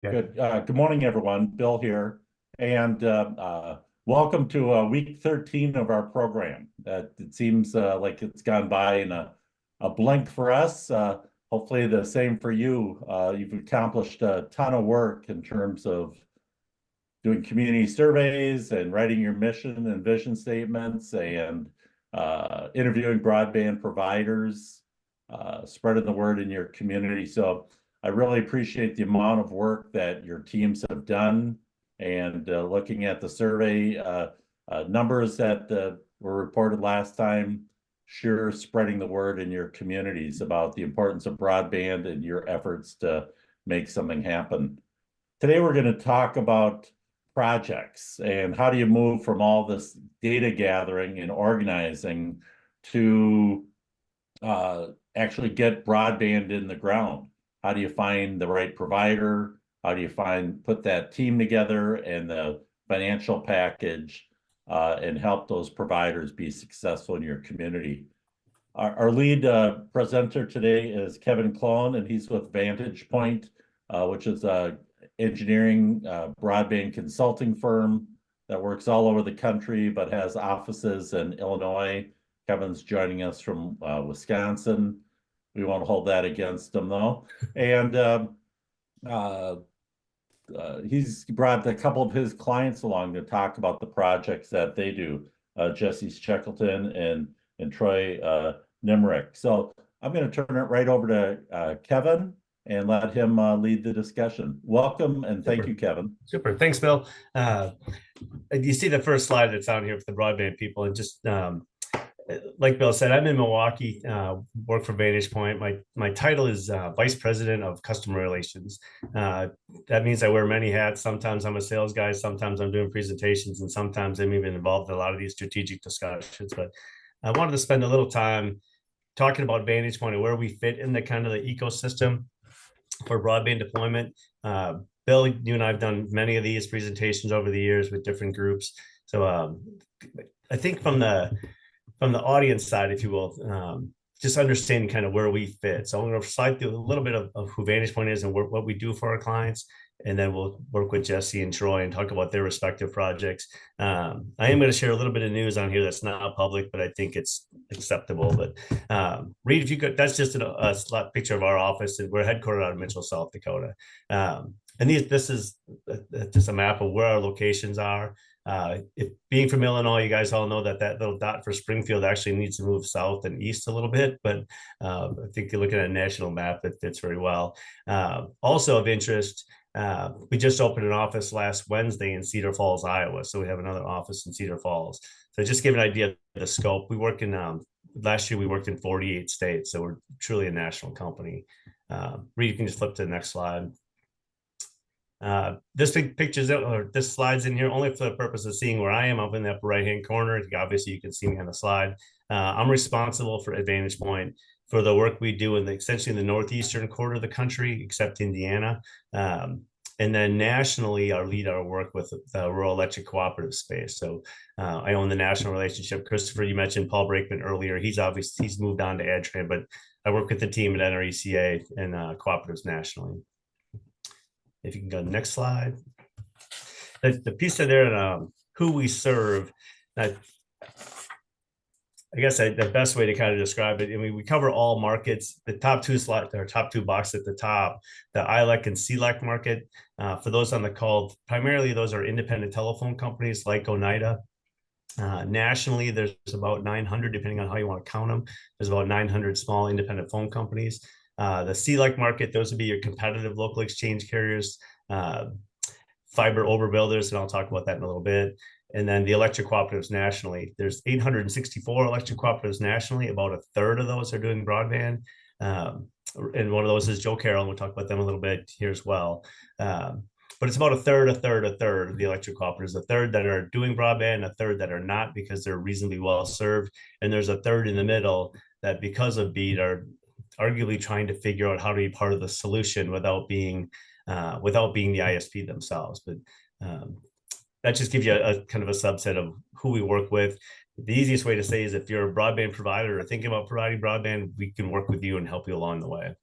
Yeah. Good morning, everyone. Bill here, and welcome to week 13 of our program. It seems like it's gone by in a blink for us. Hopefully the same for you. You've accomplished a ton of work in terms of doing community surveys and writing your mission and vision statements and interviewing broadband providers, spreading the word in your community. So I really appreciate the amount of work that your teams have done and looking at the survey numbers that were reported last time, sure spreading the word in your communities about the importance of broadband and your efforts to make something happen. Today, we're going to talk about projects and how do you move from all this data gathering and organizing to actually get broadband in the ground. How do you find the right provider? How do you put that team together and the financial package and help those providers be successful in your community? Our lead presenter today is Kevin Clone, and he's with Vantage Point, which is a engineering broadband consulting firm that works all over the country, but has offices in Illinois. Kevin's joining us from Wisconsin. We won't hold that against him, though. And he's brought a couple of his clients along to talk about the projects that they do, Jesse Shackleton and Troy Nimerick. So I'm going to turn it right over to Kevin and let him lead the discussion. Welcome and thank you, Kevin. Super. Thanks, Bill. You see the first slide that's on here for the broadband people, and just like Bill said, I'm in Milwaukee, work for Vantage Point. My title is Vice President of Customer Relations. That means I wear many hats. Sometimes I'm a sales guy, sometimes I'm doing presentations, and sometimes I'm even involved in a lot of these strategic discussions. But I wanted to spend a little time talking about Vantage Point and where we fit in the kind of the ecosystem for broadband deployment. Bill, you and I have done many of these presentations over the years with different groups. So I think from the audience side, if you will, just understanding kind of where we fit. So I'm going to slide through a little bit of who Vantage Point is and what we do for our clients. And then we'll work with Jesse and Troy and talk about their respective projects. I am going to share a little bit of news on here that's not public, but I think it's acceptable. But Reed, if you could, that's just a picture of our office, and we're headquartered out of Mitchell, South Dakota. And this is just a map of where our locations are. If being from Illinois, you guys all know that little dot for Springfield actually needs to move south and east a little bit, but I think you're looking at a national map that fits very well. Also of interest, we just opened an office last Wednesday in Cedar Falls, Iowa. So we have another office in Cedar Falls. So just give an idea of the scope. We work in, last year we worked in 48 states. So we're truly a national company. Reed, you can just flip to the next slide. This big pictures or this slide's in here only for the purpose of seeing where I am up in the upper right hand corner. Obviously you can see me on the slide. I'm responsible for Vantage Point for the work we do essentially in the northeastern quarter of the country, except Indiana. And then nationally, I lead our work with the rural electric cooperative space. So I own the national relationship. Christopher, you mentioned Paul Brakeman earlier. He's moved on to AdTran, but I work with the team at NRECA and cooperatives nationally. If you can go to the next slide. The piece of there and who we serve. I guess the best way to kind of describe it, I mean, we cover all markets. The top two slides, or top two boxes at the top, the ILEC and CLEC market. For those on the call, primarily those are independent telephone companies like Oneida. Nationally, there's about 900, depending on how you want to count them. There's about 900 small independent phone companies. The CLEC market, those would be your competitive local exchange carriers, fiber overbuilders, and I'll talk about that in a little bit. And then the electric cooperatives nationally, there's 864 electric cooperatives nationally. About a third of those are doing broadband. And one of those is Joe Carroll, and we'll talk about them a little bit here as well. But it's about a third of the electric cooperatives, a third that are doing broadband, a third that are not because they're reasonably well served. And there's a third in the middle that because of BEAD are arguably trying to figure out how to be part of the solution without being the ISP themselves. But that just gives you a kind of a subset of who we work with. The easiest way to say is if you're a broadband provider or thinking about providing broadband, we can work with you and help you along the way.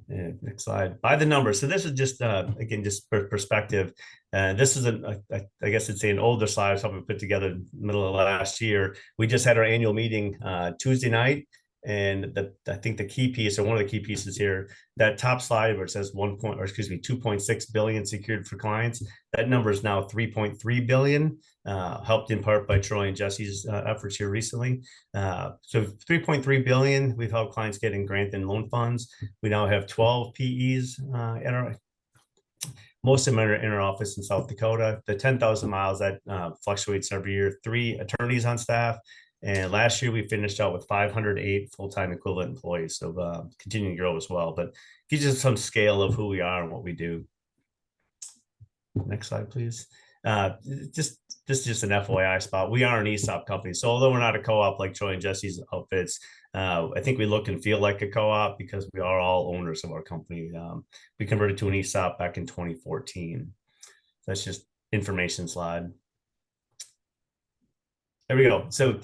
And next slide. By the numbers. So this is just again just for perspective. This is I guess it's an older slide, something we put together in the middle of last year. We just had our annual meeting Tuesday night, and I think the key piece, or one of the key pieces here, that top slide where it says 2.6 billion secured for clients. That number is now 3.3 billion, helped in part by Troy and Jesse's efforts here recently. So 3.3 billion, we've helped clients get in grant and loan funds. We now have 12 PEs most of them are in our office in South Dakota. The 10,000 miles that fluctuates every year. 3 attorneys on staff, and last year we finished out with 508 full-time equivalent employees. So continuing to grow as well. But gives you some scale of who we are and what we do. Next slide, please. This is just an FYI spot. We are an ESOP company. So although we're not a co-op like Troy and Jesse's outfits, I think we look and feel like a co-op because we are all owners of our company. We converted to an ESOP back in 2014. That's just information slide. There we go. So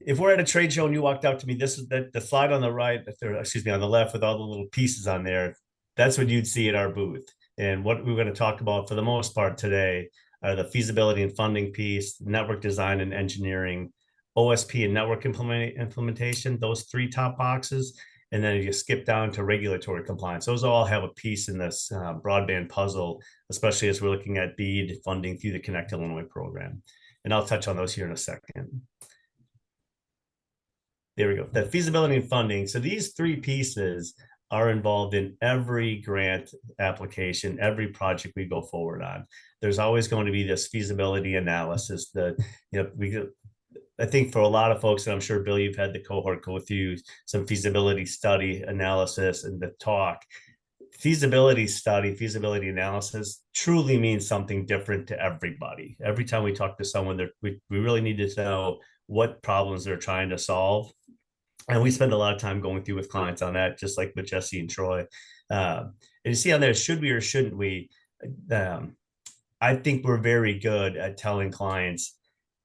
if we're at a trade show and you walked up to me, this is the slide on the right, excuse me, on the left with all the little pieces on there. That's what you'd see at our booth. And what we're going to talk about for the most part today are the feasibility and funding piece, network design and engineering, OSP and network implementation, those 3 top boxes. And then you skip down to regulatory compliance. Those all have a piece in this broadband puzzle, especially as we're looking at BEAD funding through the Connect Illinois program. And I'll touch on those here in a second. There we go. The feasibility and funding. So these 3 pieces are involved in every grant application, every project we go forward on. There's always going to be this feasibility analysis that, I think for a lot of folks, and I'm sure, Bill, you've had the cohort go through some feasibility study analysis and the talk. Feasibility study, feasibility analysis truly means something different to everybody. Every time we talk to someone, we really need to know what problems they're trying to solve. And we spend a lot of time going through with clients on that, just like with Jesse and Troy. And you see on there, should we or shouldn't we? I think we're very good at telling clients,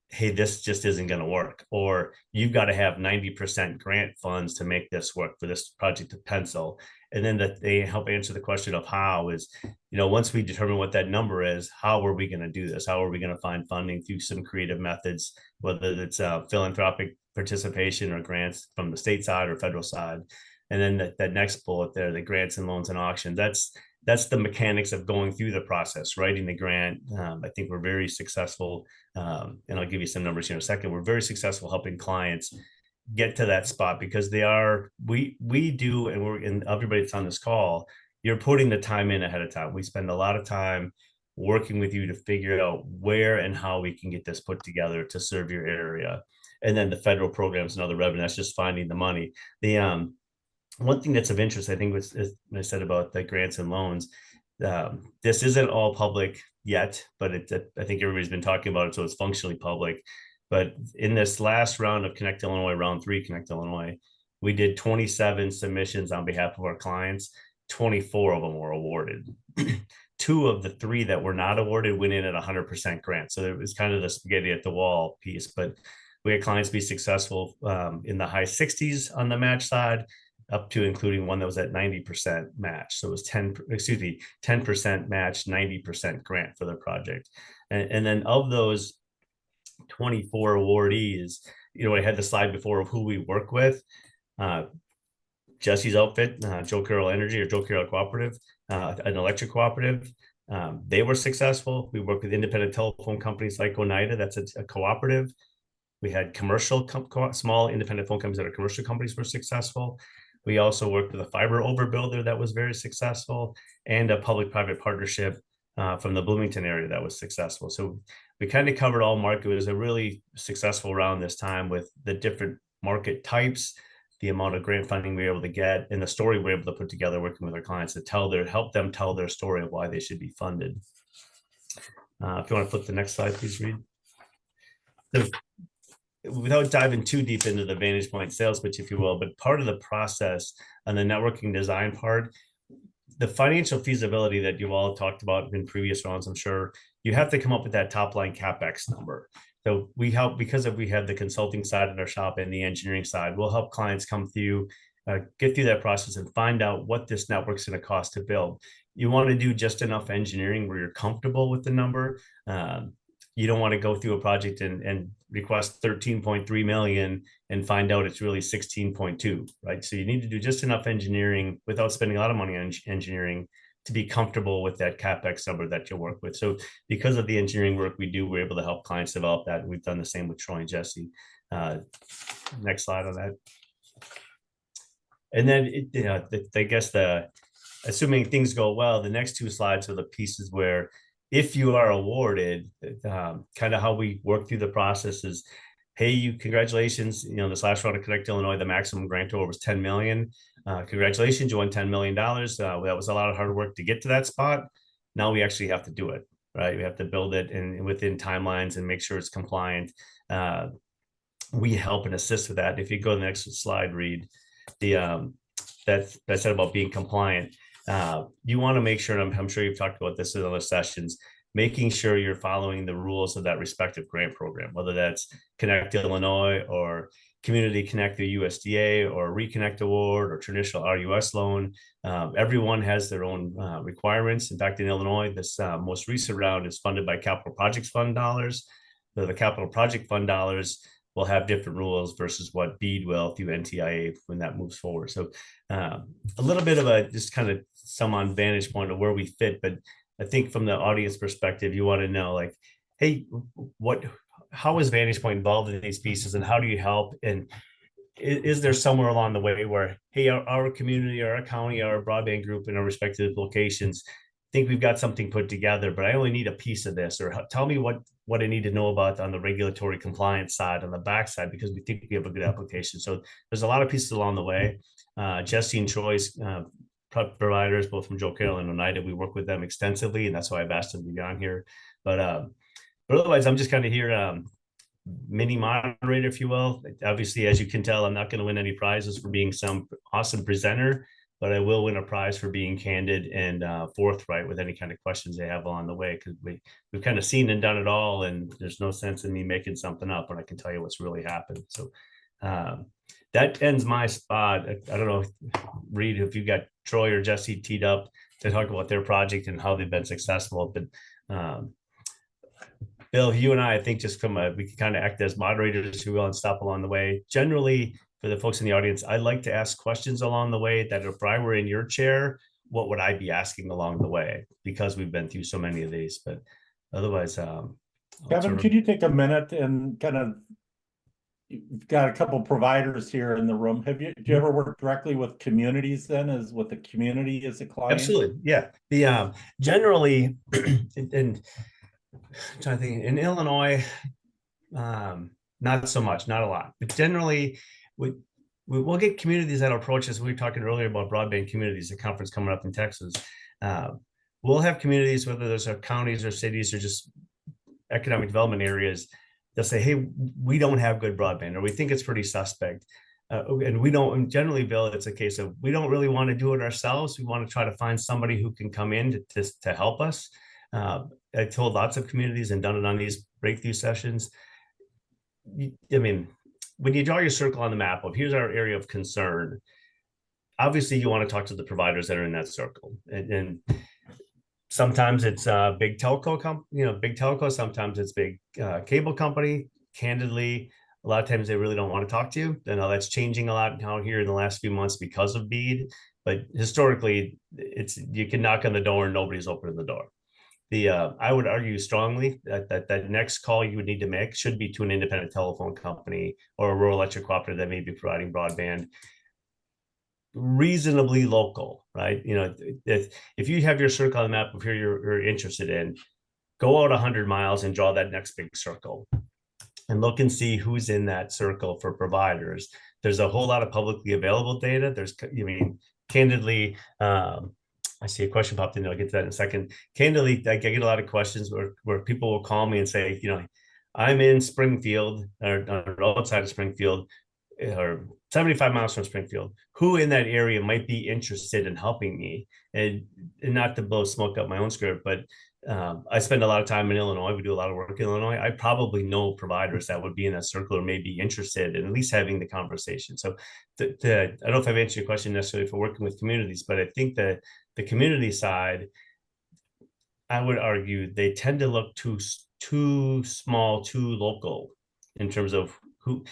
hey, this just isn't going to work, or you've got to have 90% grant funds to make this work for this project to pencil. And then that they help answer the question of how is, once we determine what that number is, how are we going to do this? How are we going to find funding through some creative methods, whether it's philanthropic participation or grants from the state side or federal side. And then that next bullet there, the grants and loans and auction, that's the mechanics of going through the process, writing the grant. I think we're very successful, and I'll give you some numbers here in a second. We're very successful helping clients get to that spot because we do, and everybody that's on this call, you're putting the time in ahead of time. We spend a lot of time working with you to figure out where and how we can get this put together to serve your area. And then the federal programs and other revenue, that's just finding the money. The one thing that's of interest, I think, was I said about the grants and loans. This isn't all public yet, but I think everybody's been talking about it, so it's functionally public. But in this last round of Connect Illinois, round 3 Connect Illinois, we did 27 submissions on behalf of our clients. 24 of them were awarded. 2 of the 3 that were not awarded went in at 100% grant. So it was kind of the spaghetti at the wall piece, but we had clients be successful in the high 60s on the match side, up to including one that was at 90% match. So it was 10% match, 90% grant for the project. And then of those 24 awardees, I had the slide before of who we work with. Jesse's outfit, Joe Carroll Energy or Joe Carroll Cooperative, an electric cooperative. They were successful. We work with independent telephone companies like Oneida, that's a cooperative. We had commercial, small independent phone companies that are commercial companies were successful. We also worked with a fiber overbuilder that was very successful, and a public-private partnership from the Bloomington area that was successful. So we kind of covered all market. It was a really successful round this time with the different market types, the amount of grant funding we were able to get, and the story we were able to put together working with our clients to help them tell their story of why they should be funded. If you want to flip the next slide, please, Reed. So, without diving too deep into the Vantage Point sales pitch, if you will, but part of the process on the networking design part, the financial feasibility that you've all talked about in previous rounds, I'm sure, you have to come up with that top line CapEx number. So we help, because we have the consulting side of our shop and the engineering side, we'll help clients come through get through that process and find out what this network's going to cost to build. You want to do just enough engineering where you're comfortable with the number. You don't want to go through a project and request 13.3 million and find out it's really 16.2, right? So you need to do just enough engineering without spending a lot of money on engineering to be comfortable with that CapEx number that you'll work with. So because of the engineering work we do, we're able to help clients develop that. And we've done the same with Troy and Jesse. Next slide on that. And then, I guess assuming things go well, the next two slides are the pieces where if you are awarded, kind of how we work through the process is, hey, congratulations, this last round of Connect Illinois, the maximum grant award was 10 million. Congratulations, you won $10 million. That was a lot of hard work to get to that spot. Now we actually have to do it, right? We have to build it and within timelines and make sure it's compliant. We help and assist with that. If you go to the next slide, Reed, that said about being compliant. You want to make sure, and I'm sure you've talked about this in other sessions, making sure you're following the rules of that respective grant program, whether that's Connect Illinois or Community Connect through USDA or Reconnect Award or traditional RUS loan. Everyone has their own requirements. In fact, in Illinois, this most recent round is funded by Capital Projects Fund dollars. The Capital Project Fund dollars will have different rules versus what BEAD will through NTIA when that moves forward. So a little bit of just kind of some on vantage point of where we fit, but I think from the audience perspective, you want to know like, hey, how is Vantage Point involved in these pieces and how do you help? And is there somewhere along the way where, hey, our community, our county, our broadband group in our respective locations think we've got something put together, but I only need a piece of this, or tell me what I need to know about on the regulatory compliance side, on the back side, because we think we have a good application. So there's a lot of pieces along the way. Jesse and Troy's providers, both from Joe Carroll and Oneida, we work with them extensively, and that's why I've asked them to be on here. But otherwise, I'm just kind of here, mini moderator, if you will. Obviously, as you can tell, I'm not going to win any prizes for being some awesome presenter, but I will win a prize for being candid and forthright with any kind of questions they have along the way, because we've kind of seen and done it all, and there's no sense in me making something up when I can tell you what's really happened. So that ends my spot. I don't know, Reed, if you got Troy or Jesse teed up to talk about their project and how they've been successful. But Bill, you and I think just we can kind of act as moderators, if you will, and stop along the way. Generally, for the folks in the audience, I like to ask questions along the way that if I were in your chair, what would I be asking along the way? Because we've been through so many of these, but otherwise, Kevin, could you take a minute and kind of, you've got a couple providers here in the room. Did you ever work directly with communities then, as with the community as a client? Absolutely, yeah. The generally, and I'm trying to think, in Illinois, not so much, not a lot, but generally we'll get communities that approach us. We were talking earlier about broadband communities, a conference coming up in Texas. We'll have communities, whether those are counties or cities or just economic development areas, they'll say, hey, we don't have good broadband, or we think it's pretty suspect. And we don't, and generally, Bill, it's a case of we don't really want to do it ourselves. We want to try to find somebody who can come in to help us. I told lots of communities and done it on these breakthrough sessions. I mean, when you draw your circle on the map of here's our area of concern, obviously you want to talk to the providers that are in that circle. And sometimes it's a big telco big telco, sometimes it's big cable company. Candidly, a lot of times they really don't want to talk to you. I know that's changing a lot now here in the last few months because of BEAD, but historically you can knock on the door and nobody's opening the door. I would argue strongly that next call you would need to make should be to an independent telephone company or a rural electric cooperative that may be providing broadband, reasonably local, right? If you have your circle on the map of who you're interested in, go out 100 miles and draw that next big circle and look and see who's in that circle for providers. There's a whole lot of publicly available data. Candidly, I see a question popped in. I'll get to that in a second. Candidly, I get a lot of questions where people will call me and say, I'm in Springfield or outside of Springfield. or 75 miles from Springfield, who in that area might be interested in helping me. And not to blow smoke up my own skirt, but I spend a lot of time in Illinois. We do a lot of work in Illinois. I probably know providers that would be in that circle or may be interested in at least having the conversation. So I don't know if I've answered your question necessarily for working with communities, but I think that the community side, I would argue they tend to look too small, too local in terms of who.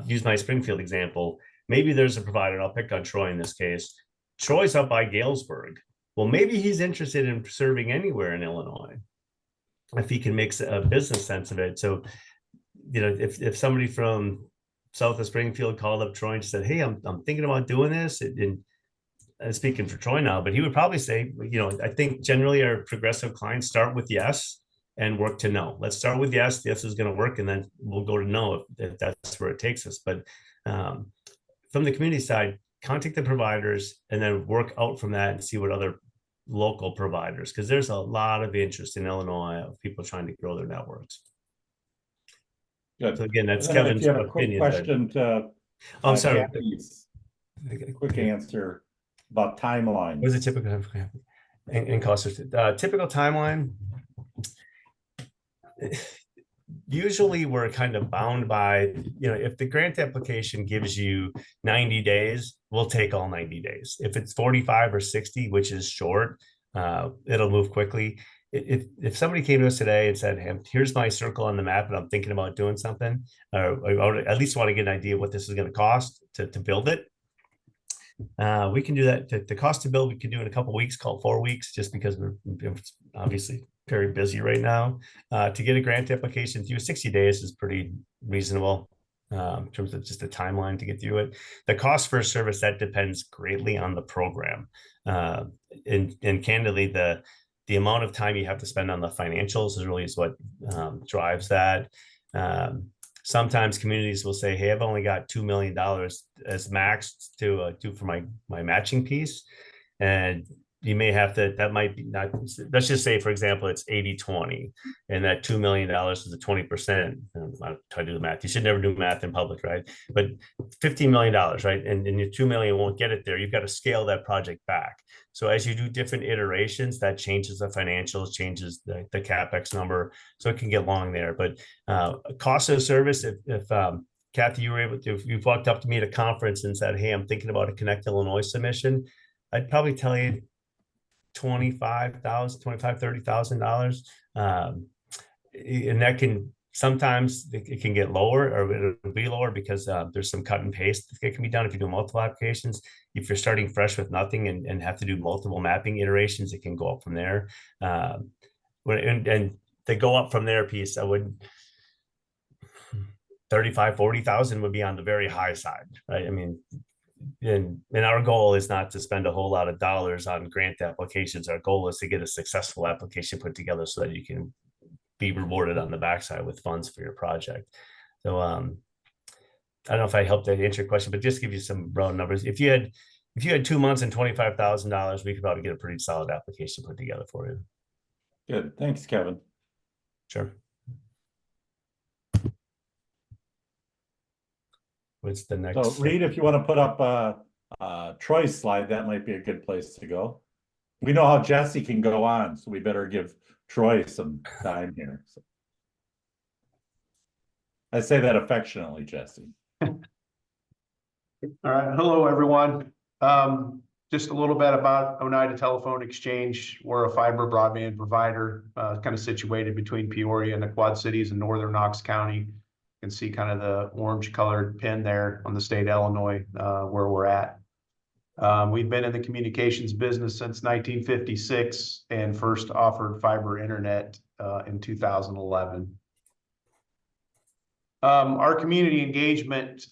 Use my Springfield example. Maybe there's a provider, and I'll pick on Troy in this case. Troy's up by Galesburg. Well, maybe he's interested in serving anywhere in Illinois if he can make a business sense of it. So, if somebody from south of Springfield called up Troy and said, "Hey, I'm thinking about doing this," and speaking for Troy now, but he would probably say, I think generally our progressive clients start with yes and work to no. Let's start with yes. Yes is going to work, and then we'll go to no if that's where it takes us. But from the community side, contact the providers and then work out from that and see what other local providers, because there's a lot of interest in Illinois of people trying to grow their networks. Good. So again, that's Kevin's Kevin's opinion. Quick question to I'm sorry. Quick answer about timeline. What is a typical and cost? Typical timeline. Usually we're kind of bound by, if the grant application gives you 90 days, we'll take all 90 days. If it's 45 or 60, which is short, it'll move quickly. If somebody came to us today and said, "Hey, here's my circle on the map and I'm thinking about doing something," or I at least want to get an idea of what this is going to cost to build it, we can do that. The cost to build, we can do in a couple of weeks, called 4 weeks, just because we're obviously very busy right now. To get a grant application through 60 days is pretty reasonable in terms of just the timeline to get through it. The cost for a service, that depends greatly on the program. And candidly, the amount of time you have to spend on the financials is what drives that. Sometimes communities will say, "Hey, I've only got $2 million as max to do for my matching piece." And you may have to, that might be not, let's just say, for example, it's 80-20, and that $2 million is a 20%. I'm trying to do the math. You should never do math in public, right? But $15 million, right? And your 2 million won't get it there. You've got to scale that project back. So as you do different iterations, that changes the financials, changes the CapEx number. So it can get long there. But cost of service, if Kathy, you were able to, if you walked up to me at a conference and said, "Hey, I'm thinking about a Connect Illinois submission," I'd probably tell you $30,000. And that can sometimes it can get lower, or it'll be lower because there's some cut and paste that can be done if you do multiple applications. If you're starting fresh with nothing and have to do multiple mapping iterations, it can go up from there. And they go up from there piece, I would 35,000-40,000 would be on the very high side, right? I mean, and our goal is not to spend a whole lot of dollars on grant applications. Our goal is to get a successful application put together so that you can be rewarded on the backside with funds for your project. So I don't know if I helped to answer your question, but just give you some broad numbers. If you had 2 months and $25,000, we could probably get a pretty solid application put together for you. Good. Thanks, Kevin. Sure. What's the next? So Reed, if you want to put up Troy's slide, that might be a good place to go. We know how Jesse can go on, so we better give Troy some time here. So. I say that affectionately, Jesse. All right. Hello, everyone. Just a little bit about Oneida Telephone Exchange. We're a fiber broadband provider, kind of situated between Peoria and the Quad Cities in northern Knox County. You can see kind of the orange colored pin there on the state of Illinois, where we're at. We've been in the communications business since 1956 and first offered fiber internet in 2011. Our community engagement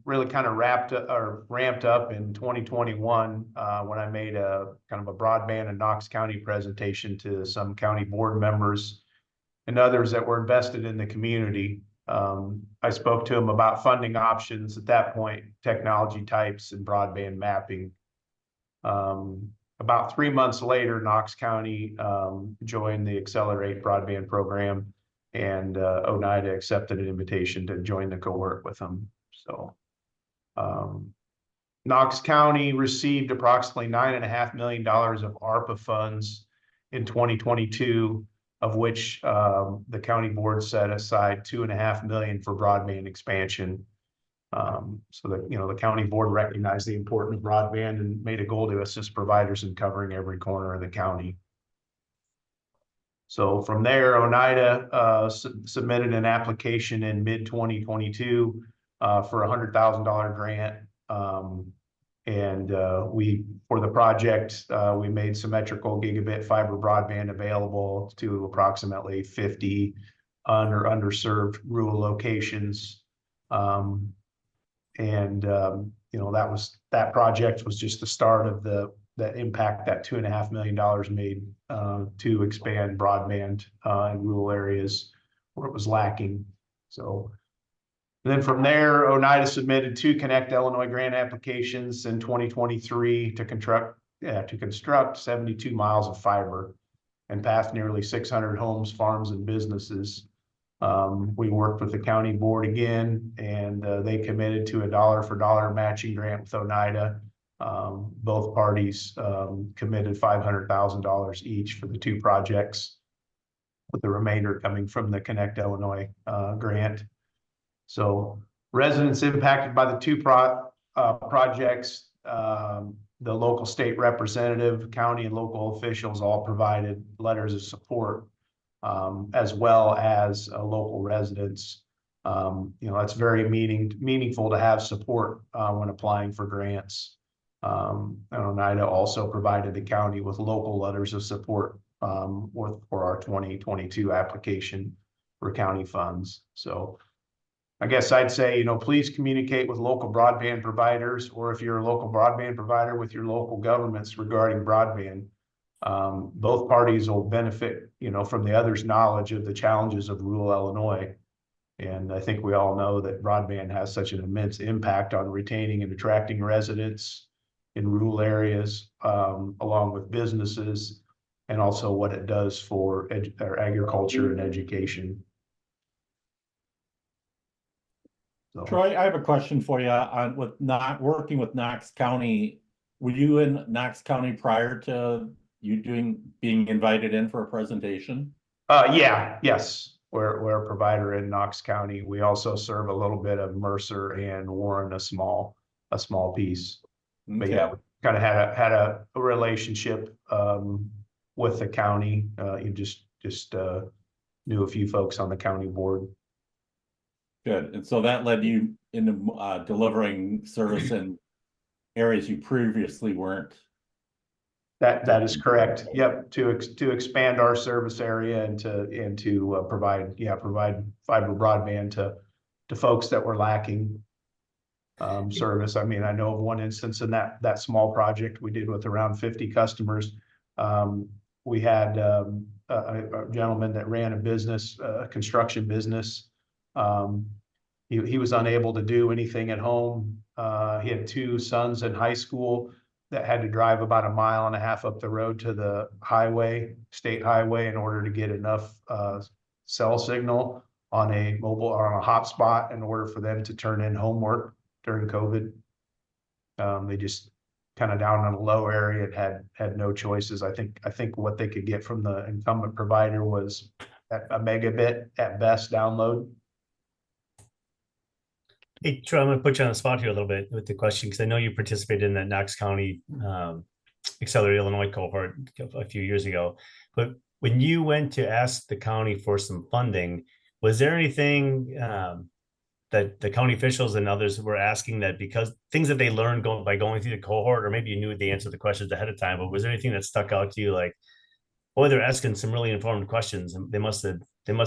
really kind of ramped up in 2021 when I made a kind of a broadband and Knox County presentation to some county board members and others that were invested in the community. I spoke to them about funding options at that point, technology types, and broadband mapping. About 3 months later, Knox County joined the Accelerate Broadband program, and Oneida accepted an invitation to join the cohort with them. So Knox County received approximately $9.5 million of ARPA funds in 2022, of which the county board set aside $2.5 million for broadband expansion. So that, the county board recognized the importance of broadband and made a goal to assist providers in covering every corner of the county. So from there, Oneida submitted an application in mid-2022 for a $100,000 grant. For the project, we made symmetrical gigabit fiber broadband available to approximately 50 underserved rural locations. That project was just the start of the impact that $2.5 million made to expand broadband in rural areas where it was lacking. So then from there, Oneida submitted 2 Connect Illinois grant applications in 2023 to construct 72 miles of fiber and pass nearly 600 homes, farms, and businesses. We worked with the county board again, and they committed to a dollar-for-dollar matching grant with Oneida. Both parties committed $500,000 each for the 2 projects, with the remainder coming from the Connect Illinois grant. So residents impacted by the 2 projects, the local state representative, county and local officials all provided letters of support, as well as local residents. It's very meaningful to have support when applying for grants. And Oneida also provided the county with local letters of support for our 2022 application for county funds. So I guess I'd say, please communicate with local broadband providers, or if you're a local broadband provider, with your local governments regarding broadband. Both parties will benefit, from the other's knowledge of the challenges of rural Illinois. And I think we all know that broadband has such an immense impact on retaining and attracting residents in rural areas, along with businesses, and also what it does for agriculture and education. So, Troy, I have a question for you on working with Knox County. Were you in Knox County prior to you being invited in for a presentation? Yes. We're a provider in Knox County. We also serve a little bit of Mercer and Warren, a small piece. Okay. But yeah, we kind of had a relationship with the county. You just knew a few folks on the county board. Good. And so that led you into delivering service in areas you previously weren't. That is correct. Yep. To expand our service area and to provide fiber broadband to folks that were lacking service. I mean, I know of one instance in that small project we did with around 50 customers. We had a gentleman that ran a business, a construction business. He was unable to do anything at home. He had 2 sons in high school that had to drive about 1.5 miles up the road to the state highway, in order to get enough cell signal on a mobile or on a hotspot in order for them to turn in homework during COVID. They just kind of down in a low area and had no choices. I think what they could get from the incumbent provider was a megabit at best download. Hey, Troy, I'm going to put you on the spot here a little bit with the question, because I know you participated in that Knox County Accelerated Illinois cohort a few years ago. But when you went to ask the county for some funding, was there anything that the county officials and others were asking, that because things that they learned by going through the cohort, or maybe you knew the answer to the questions ahead of time, but was there anything that stuck out to you, like, boy, they're asking some really informed questions, and they must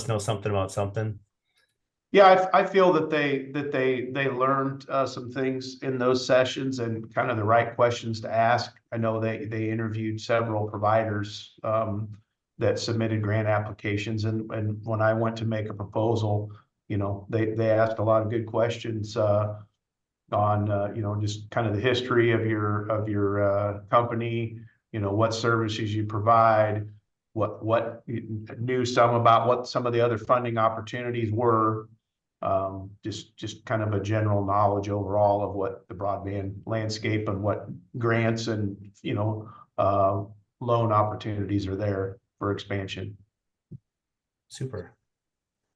know something about something? Yeah, I feel that they learned some things in those sessions, and kind of the right questions to ask. I know they interviewed several providers that submitted grant applications, and when I went to make a proposal, they asked a lot of good questions on just kind of the history of your company, what services you provide, what knew some about what some of the other funding opportunities were. just kind of a general knowledge overall of what the broadband landscape and what grants and, loan opportunities are there for expansion. Super.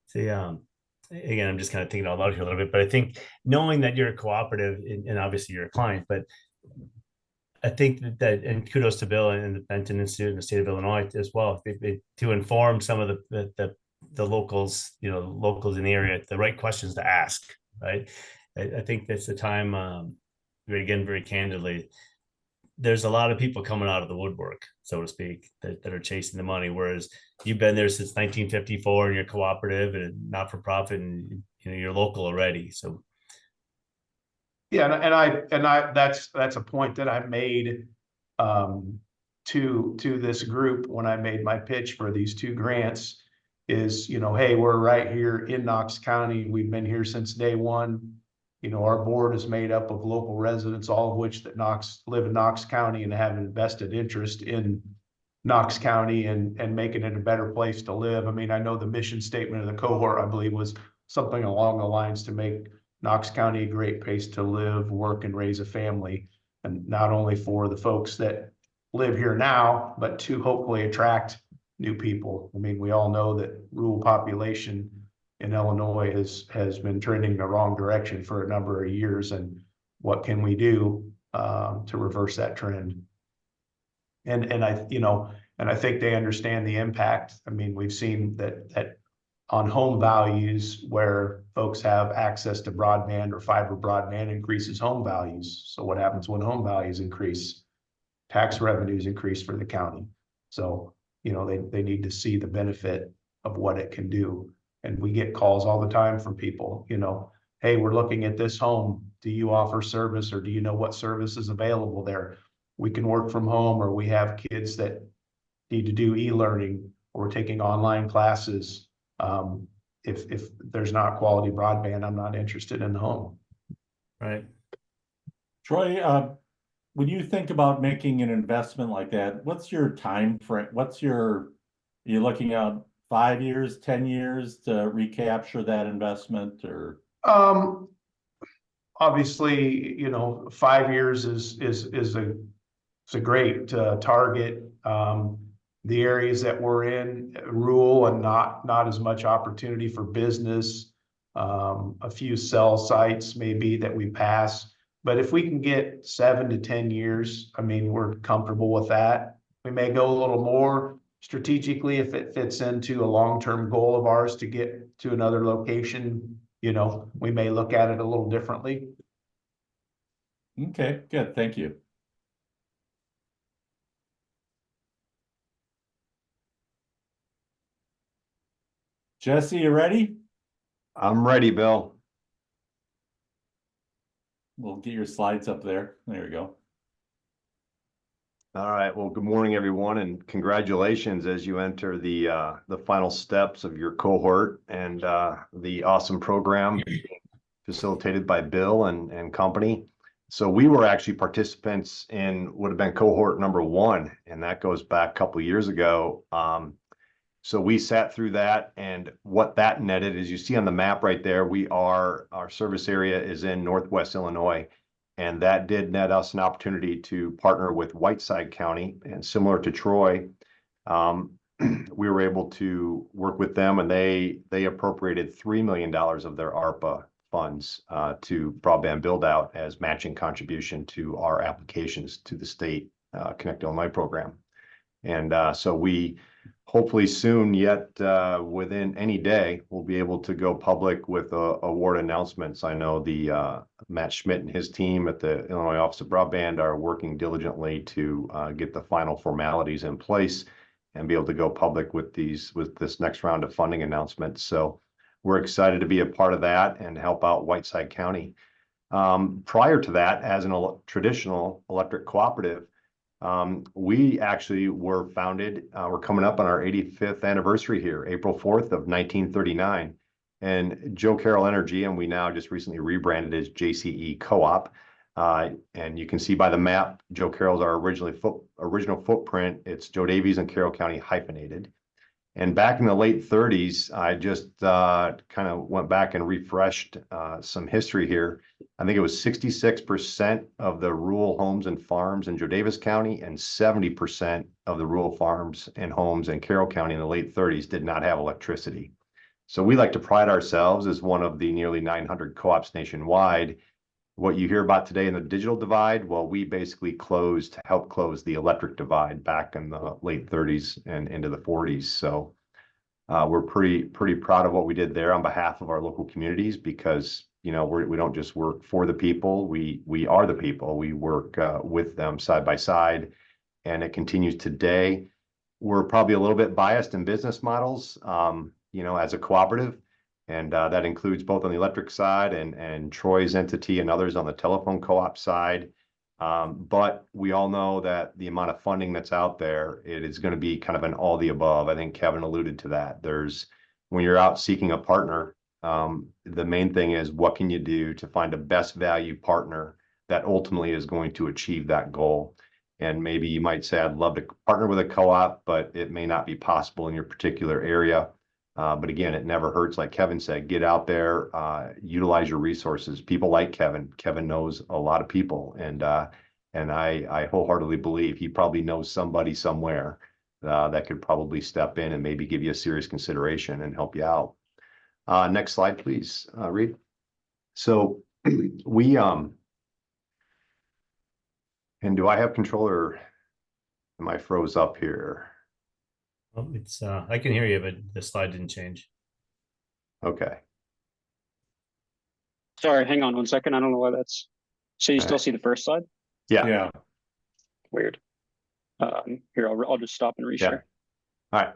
See, again, I'm just kind of thinking out loud here a little bit, but I think knowing that you're a cooperative and obviously you're a client, but I think that and kudos to Bill and the Benton Institute in the state of Illinois as well, to inform some of the locals, locals in the area, the right questions to ask, right? I think that's the time, again, very candidly, there's a lot of people coming out of the woodwork, so to speak, that are chasing the money. Whereas you've been there since 1954 and you're cooperative and not for profit, and you're local already. So yeah, and I that's a point that I made to this group when I made my pitch for these two grants is, hey, we're right here in Knox County. We've been here since day one. Our board is made up of local residents, all of which that live in Knox County and have an vested interest in Knox County and making it a better place to live. I mean, I know the mission statement of the cohort, I believe, was something along the lines to make Knox County a great place to live, work, and raise a family. And not only for the folks that live here now, but to hopefully attract new people. I mean, we all know that rural population in Illinois has been trending the wrong direction for a number of years. And what can we do to reverse that trend? And I think they understand the impact. I mean, we've seen that on home values where folks have access to broadband or fiber broadband increases home values. So what happens when home values increase? Tax revenues increase for the county. So, they need to see the benefit of what it can do. And we get calls all the time from people, hey, we're looking at this home. Do you offer service, or do you know what service is available there? We can work from home, or we have kids that need to do e-learning, or we're taking online classes. If there's not quality broadband, I'm not interested in the home. right. Troy, when you think about making an investment like that, what's your time frame? You're looking at 5 years, 10 years to recapture that investment, or? Obviously, 5 years is a great target. The areas that we're in, rural and not as much opportunity for business. A few cell sites maybe that we pass. But if we can get 7 to 10 years, I mean, we're comfortable with that. We may go a little more strategically if it fits into a long-term goal of ours to get to another location. We may look at it a little differently. Okay, good. Thank you. Jesse, you ready? I'm ready, Bill. We'll get your slides up there. There we go. All right. Well, good morning, everyone, and congratulations as you enter the final steps of your cohort and the awesome program facilitated by Bill and company. So we were actually participants in would have been cohort number 1, and that goes back a couple of years ago. So we sat through that, and what that netted, as you see on the map right there, our service area is in Northwest Illinois, and that did net us an opportunity to partner with Whiteside County, and similar to Troy, we were able to work with them, and they appropriated $3 million of their ARPA funds to broadband build out as matching contribution to our applications to the state Connect Illinois program. And so we hopefully soon, yet within any day, we'll be able to go public with award announcements. I know the Matt Schmidt and his team at the Illinois Office of Broadband are working diligently to get the final formalities in place and be able to go public with this next round of funding announcements. So we're excited to be a part of that and help out Whiteside County. Prior to that, as a traditional electric cooperative, we actually were founded, we're coming up on our 85th anniversary here, April 4th of 1939. And Joe Carroll Energy, and we now just recently rebranded as JCE Co-op. And you can see by the map, Joe Carroll's our original footprint. It's Joe Davies and Carroll County hyphenated. And back in the late 30s, I just kind of went back and refreshed some history here. I think it was 66% of the rural homes and farms in Joe Davis County and 70% of the rural farms and homes in Carroll County in the late 30s did not have electricity. So we like to pride ourselves as one of the nearly 900 co-ops nationwide. What you hear about today in the digital divide, well, we basically helped close the electric divide back in the late 30s and into the 40s. So we're pretty proud of what we did there on behalf of our local communities, because we don't just work for the people, we are the people. We work with them side by side, and it continues today. We're probably a little bit biased in business models, as a cooperative. And that includes both on the electric side and Troy's entity and others on the telephone co-op side. But we all know that the amount of funding that's out there, it is going to be kind of an all the above. I think Kevin alluded to that. When you're out seeking a partner, the main thing is, what can you do to find a best value partner that ultimately is going to achieve that goal? And maybe you might say, I'd love to partner with a co-op, but it may not be possible in your particular area. But again, it never hurts. Like Kevin said, get out there, utilize your resources. People like Kevin. Kevin knows a lot of people, and I wholeheartedly believe he probably knows somebody somewhere that could probably step in and maybe give you a serious consideration and help you out. Next slide, please, Reed. So we and do I have control, or am I froze up here? Well, it's I can hear you, but the slide didn't change. Okay. Sorry, hang on 1 second. I don't know why that's. So you still Alright. see the first slide? Yeah. Yeah. Weird. Here, I'll just stop and reshare. All right.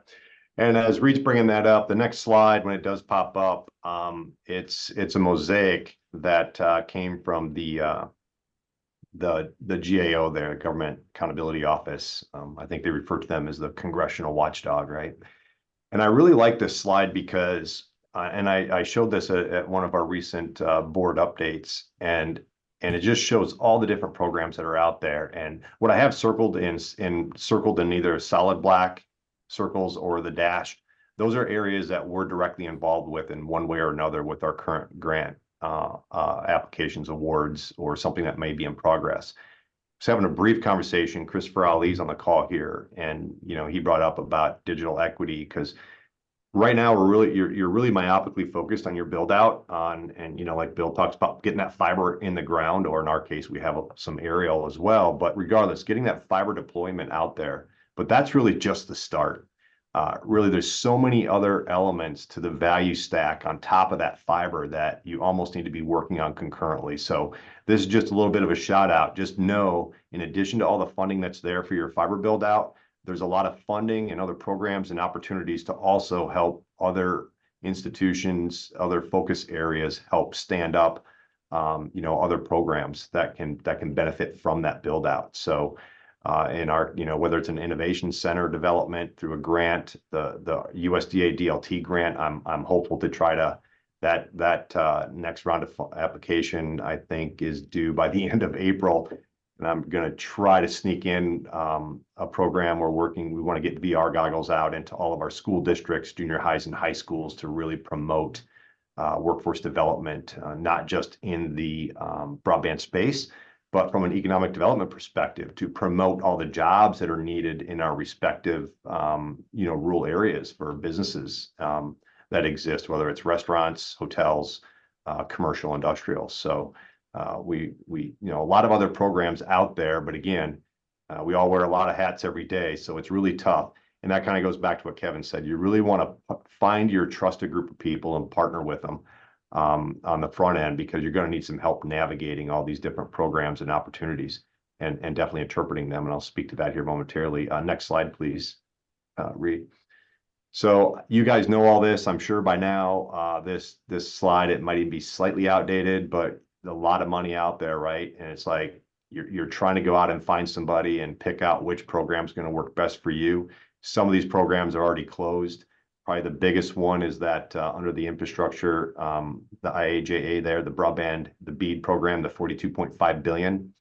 And as Reed's bringing that up, the next slide, when it does pop up, it's a mosaic that came from the GAO there, Government Accountability Office. I think they refer to them as the Congressional Watchdog, right? And I really like this slide because, and I showed this at one of our recent board updates, and it just shows all the different programs that are out there. And what I have circled in either solid black circles or the dash, those are areas that we're directly involved with in one way or another with our current grant applications, awards, or something that may be in progress. So having a brief conversation, Christopher Ali's on the call here, and he brought up about digital equity, because right now you're really myopically focused on your build out and like Bill talks about, getting that fiber in the ground, or in our case we have some aerial as well, but regardless, getting that fiber deployment out there. But that's really just the start. Really, there's so many other elements to the value stack on top of that fiber that you almost need to be working on concurrently. So this is just a little bit of a shout out. Just know, in addition to all the funding that's there for your fiber build out, there's a lot of funding and other programs and opportunities to also help other institutions, other focus areas help stand up, other programs that can benefit from that build out. So in our, whether it's an innovation center development through a grant, the USDA DLT grant, I'm hopeful to try to, that next round of application, I think, is due by the end of April. And I'm going to try to sneak in a program we want to get VR goggles out into all of our school districts, junior highs and high schools, to really promote workforce development, not just in the broadband space, but from an economic development perspective, to promote all the jobs that are needed in our respective, rural areas for businesses that exist, whether it's restaurants, hotels, commercial, industrial. So we a lot of other programs out there, but again, we all wear a lot of hats every day, so it's really tough. And that kind of goes back to what Kevin said. You really want to find your trusted group of people and partner with them on the front end, because you're going to need some help navigating all these different programs and opportunities, and definitely interpreting them. And I'll speak to that here momentarily. Next slide, please, Reed. So you guys know all this, I'm sure by now. This slide, it might even be slightly outdated, but a lot of money out there, right? And it's like you're trying to go out and find somebody and pick out which program is going to work best for you. Some of these programs are already closed. Probably the biggest one is that under the infrastructure, the IAJA there, the broadband, the BEAD program, the $42.5 billion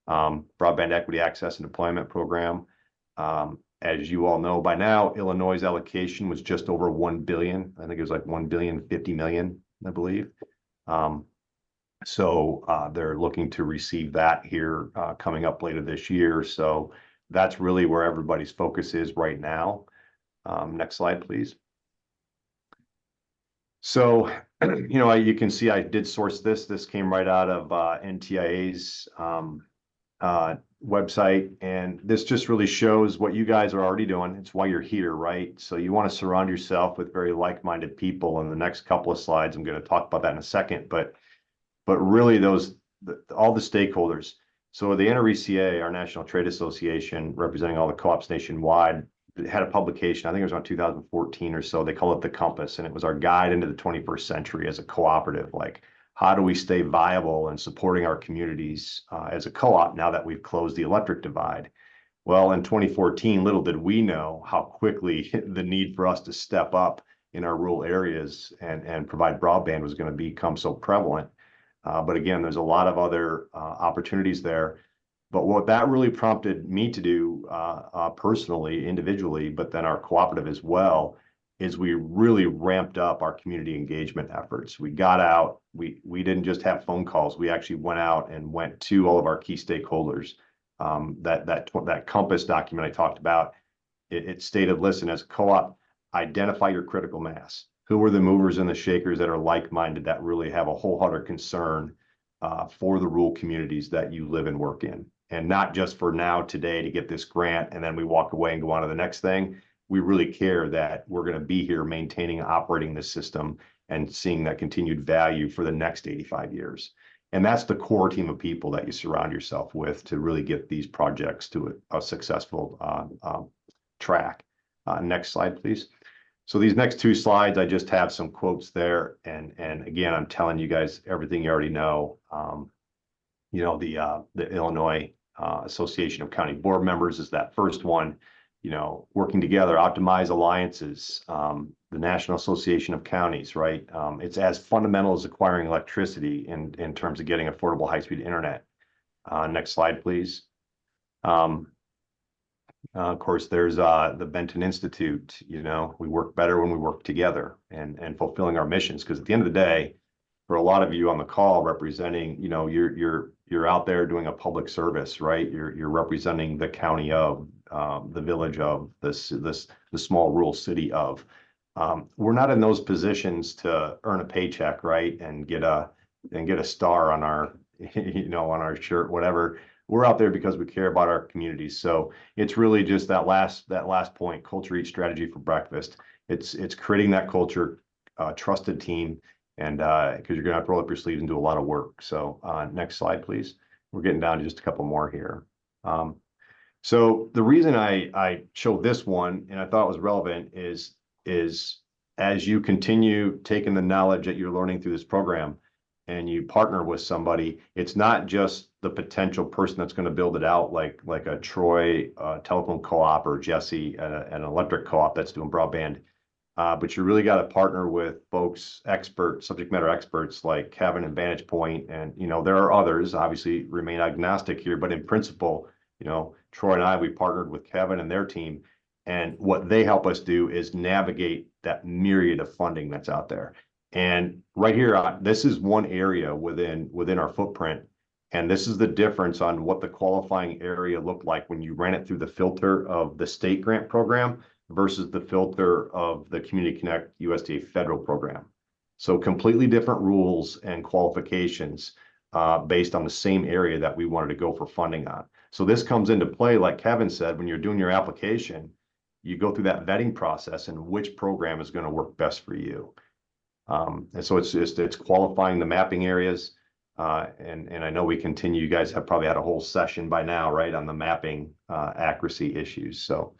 broadband equity access and deployment program. As you all know by now, Illinois' allocation was just over 1 billion. I think it was like 1,050,000,000, I believe. So they're looking to receive that here coming up later this year. So that's really where everybody's focus is right now. Next slide, please. So, you can see I did source this. This came right out of NTIA's website, and this just really shows what you guys are already doing. It's why you're here, right? So you want to surround yourself with very like-minded people. In the next couple of slides, I'm going to talk about that in a second, but really all the stakeholders. So the NRECA, our National Trade Association, representing all the co-ops nationwide, had a publication, I think it was around 2014 or so. They call it the Compass, and it was our guide into the 21st century as a cooperative. Like, how do we stay viable and supporting our communities as a co-op now that we've closed the electric divide? Well, in 2014, little did we know how quickly the need for us to step up in our rural areas and provide broadband was going to become so prevalent. But again, there's a lot of other opportunities there. But what that really prompted me to do personally, individually, but then our cooperative as well, is we really ramped up our community engagement efforts. We got out, we didn't just have phone calls, we actually went out and went to all of our key stakeholders. That Compass document I talked about, it stated, listen, as a co-op, identify your critical mass. Who are the movers and the shakers that are like-minded, that really have a wholehearted concern for the rural communities that you live and work in? And not just for now, today, to get this grant, and then we walk away and go on to the next thing. We really care that we're going to be here maintaining and operating this system and seeing that continued value for the next 85 years. And that's the core team of people that you surround yourself with to really get these projects to a successful track. Next slide, please. So these next two slides, I just have some quotes there. And again, I'm telling you guys everything you already know. The Illinois Association of County Board Members is that first one. Working together, optimize alliances. The National Association of Counties, right? It's as fundamental as acquiring electricity in terms of getting affordable high-speed internet. Next slide, please. Of course, there's the Benton Institute. We work better when we work together and fulfilling our missions. Because at the end of the day, for a lot of you on the call representing, you're out there doing a public service, right? You're representing the county of, the village of, the small rural city of. We're not in those positions to earn a paycheck, right? And get a star on our, on our shirt, whatever. We're out there because we care about our communities. So it's really just that last point, culture eats strategy for breakfast. It's creating that culture, trusted team, and because you're gonna have to roll up your sleeves and do a lot of work. So next slide, please. We're getting down to just a couple more here. So the reason I showed this one, and I thought it was relevant, is as you continue taking the knowledge that you're learning through this program and you partner with somebody, it's not just the potential person that's going to build it out, like a Troy telephone co-op or Jesse, an electric co-op that's doing broadband. But you really got to partner with folks, experts, subject matter experts like Kevin and Vantage Point. And, there are others, obviously remain agnostic here, but in principle, Troy and I, we partnered with Kevin and their team. And what they help us do is navigate that myriad of funding that's out there. And right here, this is one area within our footprint. And this is the difference on what the qualifying area looked like when you ran it through the filter of the state grant program versus the filter of the Community Connect USDA federal program. So completely different rules and qualifications based on the same area that we wanted to go for funding on. So this comes into play, like Kevin said, when you're doing your application, you go through that vetting process and which program is going to work best for you. And so it's qualifying the mapping areas. And I know we continue, you guys have probably had a whole session by now, right, on the mapping accuracy issues. So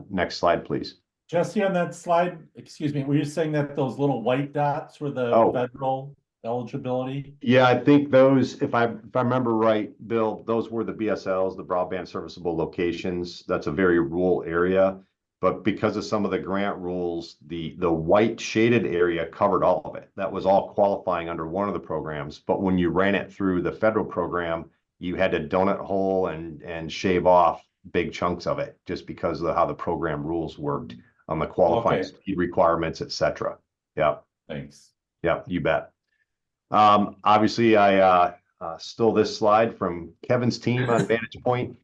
next slide, please. Jesse, on that slide, excuse me, were you saying that those little white dots were the federal eligibility? Yeah, I think those, if I remember right, Bill, those were the BSLs, the broadband serviceable locations. That's a very rural area. But because of some of the grant rules, the white shaded area covered all of it. That was all qualifying under one of the programs. But when you ran it through the federal program, you had to donut hole and shave off big chunks of it just because of how the program rules worked on the qualifying Okay. speed requirements, et cetera. Yeah. Thanks. Yeah, you bet. Obviously, I stole this slide from Kevin's team on Vantage Point.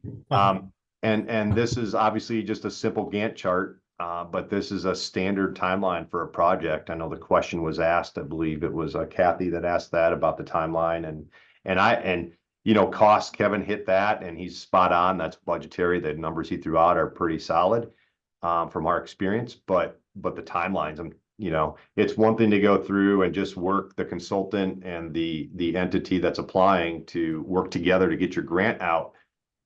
And this is obviously just a simple Gantt chart, but this is a standard timeline for a project. I know the question was asked, I believe it was Kathy that asked that about the timeline, and you know, cost, Kevin hit that and he's spot on. That's budgetary. The numbers he threw out are pretty solid from our experience, but the timelines, you know, it's one thing to go through and just work the consultant and the entity that's applying to work together to get your grant out.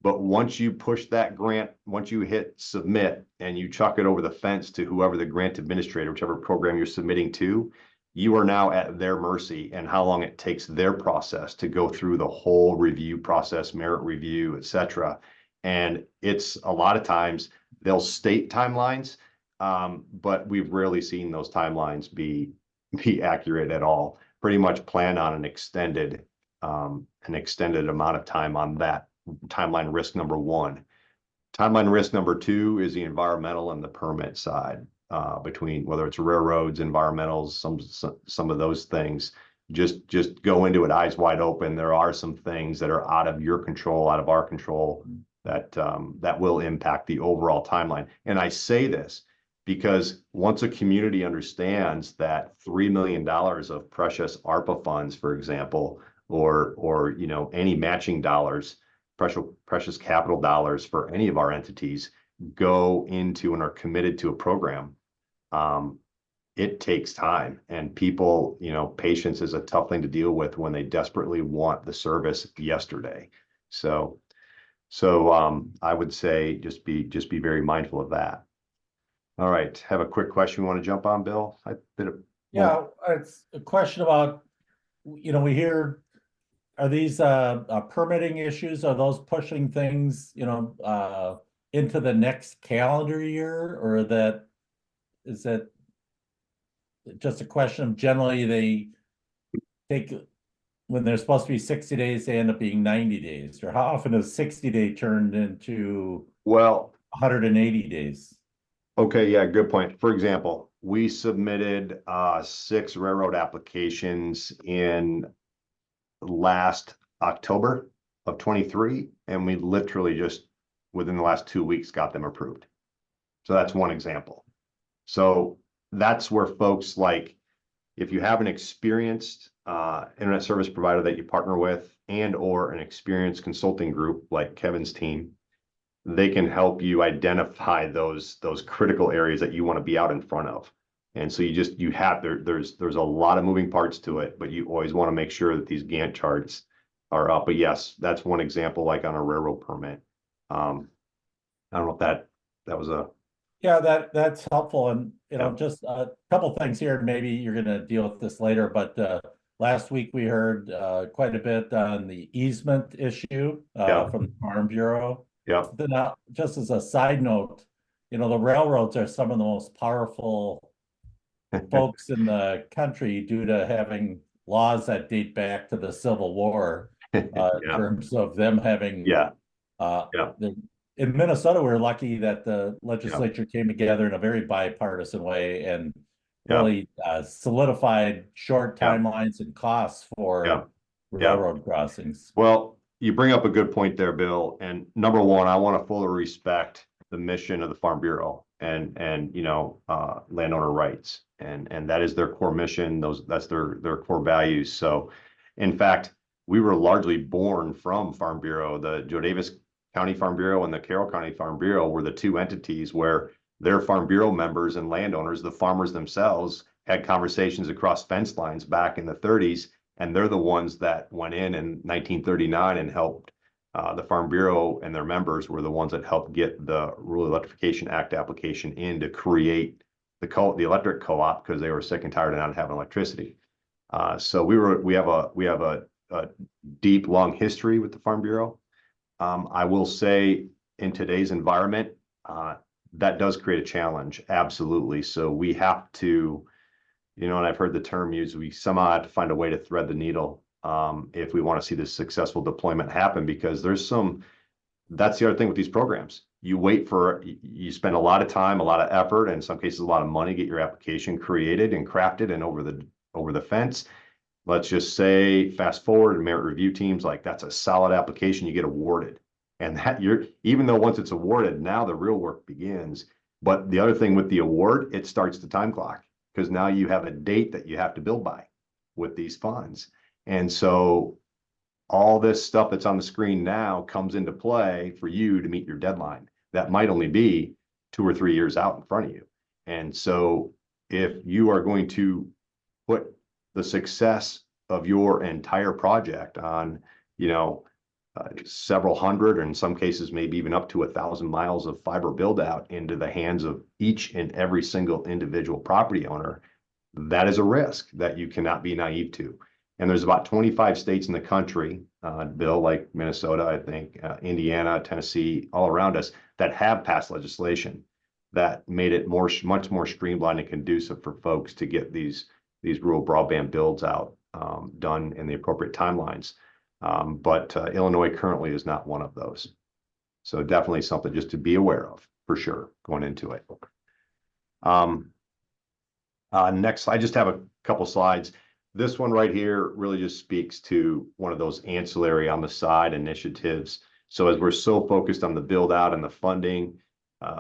But once you push that grant, once you hit submit and you chuck it over the fence to whoever the grant administrator, whichever program you're submitting to, you are now at their mercy and how long it takes their process to go through the whole review process, merit review, et cetera. And it's a lot of times they'll state timelines, but we've rarely seen those timelines be accurate at all. Pretty much plan on an extended amount of time on that timeline risk number one. Timeline risk number two is the environmental and the permit side, between whether it's railroads, environmentals, some of those things. Just go into it eyes wide open. There are some things that are out of your control, out of our control, that will impact the overall timeline. And I say this because once a community understands that $3 million of precious ARPA funds, for example, or you know, any matching dollars, precious capital dollars for any of our entities go into and are committed to a program, it takes time, and people, you know, patience is a tough thing to deal with when they desperately want the service yesterday. So I would say just be very mindful of that. All right, have a quick question you want to jump on, Bill? Yeah, it's a question about, you know, we hear, are these permitting issues, are those pushing things, you know, into the next calendar year, or is that just a question of generally they take, when they're supposed to be 60 days, they end up being 90 days, or how often is 60-day turned into 180 days? Okay, yeah, good point. For example, we submitted 6 railroad applications in last October of 23, and we literally just within the last 2 weeks got them approved. So that's one example. So that's where folks, like, if you have an experienced internet service provider that you partner with, and or an experienced consulting group like Kevin's team, they can help you identify those critical areas that you want to be out in front of. And so there's a lot of moving parts to it, but you always want to make sure that these Gantt charts are up. But yes, that's one example, like on a railroad permit. I don't know if that was a... Yeah, that's helpful. And, you know, just a couple things here, maybe you're going to deal with this later, but last week we heard quite a bit on the easement issue from the Farm Bureau. Yeah. Then just as a side note, you know, the railroads are some of the most powerful folks in the country due to having laws that date back to the Civil War, in terms of them having, in Minnesota, we're lucky that the legislature came together in a very bipartisan way and really solidified short timelines and costs for railroad crossings. Well, you bring up a good point there, Bill. And number one, I want to fully respect the mission of the Farm Bureau and you know, landowner rights, and that is their core mission. That's their core values. So, in fact, we were largely born from Farm Bureau. The Joe Davis County Farm Bureau and the Carroll County Farm Bureau were the two entities where their Farm Bureau members and landowners, the farmers themselves, had conversations across fence lines back in the 30s. And they're the ones that went in 1939 and helped, the Farm Bureau and their members were the ones that helped get the Rural Electrification Act application in to create the electric co-op, because they were sick and tired of not having electricity. So we have a deep, long history with the Farm Bureau. I will say in today's environment, that does create a challenge. Absolutely. So we have to, you know, and I've heard the term used, we somehow have to find a way to thread the needle if we want to see this successful deployment happen, because that's the other thing with these programs. you wait for, you spend a lot of time, a lot of effort, and in some cases, a lot of money, get your application created and crafted and over the fence. Let's just say, fast forward, merit review teams, like that's a solid application, you get awarded. And that even though once it's awarded, now the real work begins. But the other thing with the award, it starts the time clock, because now you have a date that you have to build by with these funds. And so all this stuff that's on the screen now comes into play for you to meet your deadline. That might only be 2 or 3 years out in front of you. And so if you are going to put the success of your entire project on, several hundred, or in some cases, maybe even up to 1,000 miles of fiber build out into the hands of each and every single individual property owner, that is a risk that you cannot be naive to. And there's about 25 states in the country, Bill, like Minnesota, I think, Indiana, Tennessee, all around us, that have passed legislation that made it much more streamlined and conducive for folks to get these rural broadband builds out done in the appropriate timelines. But Illinois currently is not one of those. So definitely something just to be aware of, for sure, going into it. Next, I just have a couple slides. This one right here really just speaks to one of those ancillary on the side initiatives. So as we're so focused on the build out and the funding,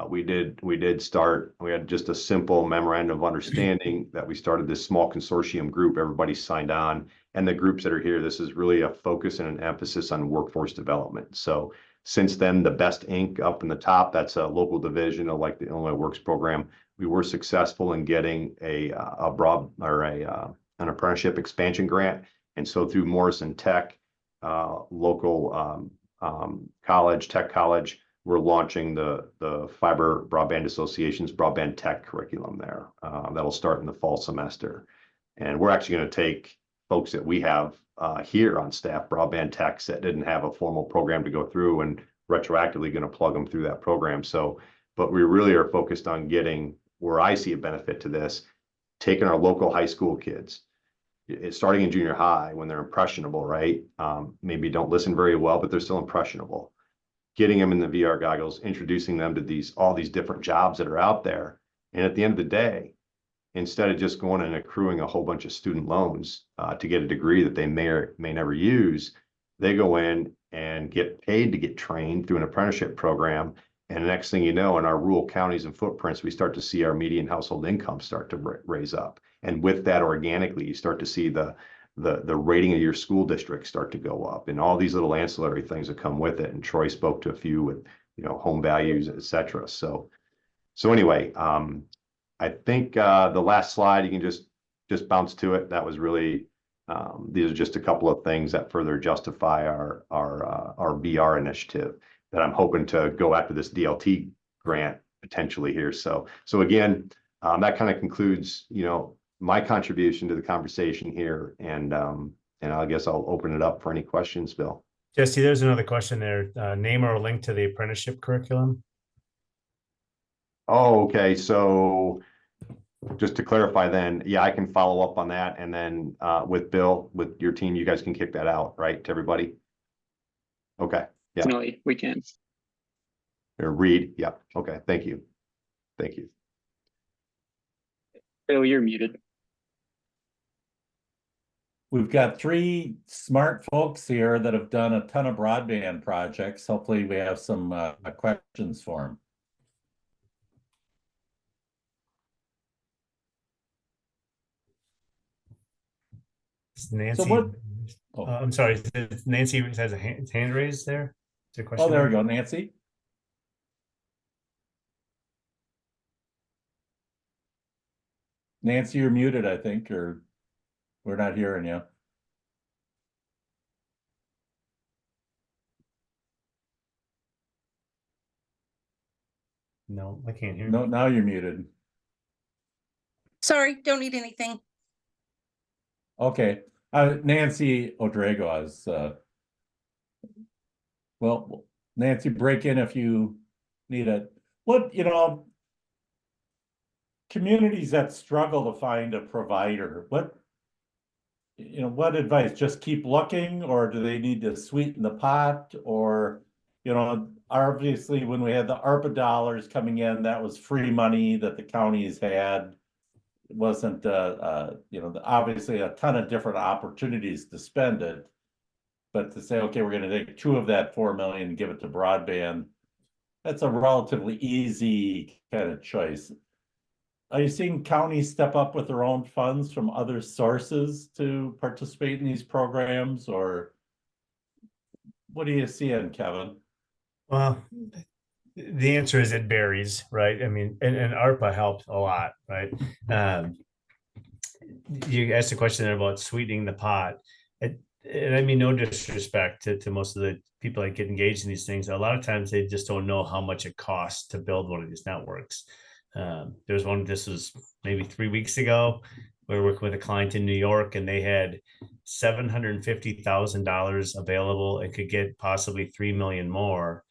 we had just a simple memorandum of understanding that we started this small consortium group. Everybody signed on, and the groups that are here, this is really a focus and an emphasis on workforce development. So since then, the Best Inc. up in the top, that's a local division of like the Illinois Works program. We were successful in getting an apprenticeship expansion grant. And so through Morrison Tech, local college, tech college, we're launching the Fiber Broadband Association's Broadband Tech curriculum there. That'll start in the fall semester. And we're actually going to take folks that we have here on staff, broadband techs that didn't have a formal program to go through, and retroactively going to plug them through that program. So, but we really are focused on getting, where I see a benefit to this, taking our local high school kids, starting in junior high when they're impressionable, right? Maybe don't listen very well, but they're still impressionable. Getting them in the VR goggles, introducing them to all these different jobs that are out there. And at the end of the day, instead of just going and accruing a whole bunch of student loans to get a degree that they may or may never use, they go in and get paid to get trained through an apprenticeship program. And the next thing you know, in our rural counties and footprints, we start to see our median household income start to raise up. And with that, organically, you start to see the rating of your school district start to go up, and all these little ancillary things that come with it. And Troy spoke to a few with, home values, et cetera. So anyway, I think the last slide, you can just bounce to it. That was really, these are just a couple of things that further justify our VR initiative that I'm hoping to go after this DLT grant potentially here. So again, that kind of concludes, my contribution to the conversation here. And I guess I'll open it up for any questions, Bill. Jesse, there's another question there. Name or link to the apprenticeship curriculum. Oh, okay. So just to clarify then, yeah, I can follow up on that. And then with Bill, with your team, you guys can kick that out, right, to everybody? Okay. Yeah. Definitely, we can. Or Reed. Yeah. Okay. Thank you. Thank you. Bill, you're muted. We've got 3 smart folks here that have done a ton of broadband projects. Hopefully we have some questions for them. Nancy. So what? I'm sorry. Nancy has a hand raised there. Is there a question? Oh, there we go, Nancy. Nancy, you're muted, I think, or we're not hearing you. No, I can't hear. No, now you're muted. Sorry, don't need anything. Okay, Nancy O'Drago is, well, Nancy, break in if you need it. What, communities that struggle to find a provider, what advice? Just keep looking, or do they need to sweeten the pot? Or, obviously, when we had the ARPA dollars coming in, that was free money that the counties had. It wasn't, obviously a ton of different opportunities to spend it. But to say, okay, we're gonna take 2 of that 4 million and give it to broadband, that's a relatively easy kind of choice. Are you seeing counties step up with their own funds from other sources to participate in these programs, or what are you seeing, Kevin? Well, the answer is it varies, right? I mean, and ARPA helped a lot, right? You asked a question there about sweetening the pot. And I mean, no disrespect to most of the people that get engaged in these things. A lot of times they just don't know how much it costs to build one of these networks. There's one, this was maybe 3 weeks ago. We were working with a client in New York, and they had $750,000 available and could get possibly 3 million more.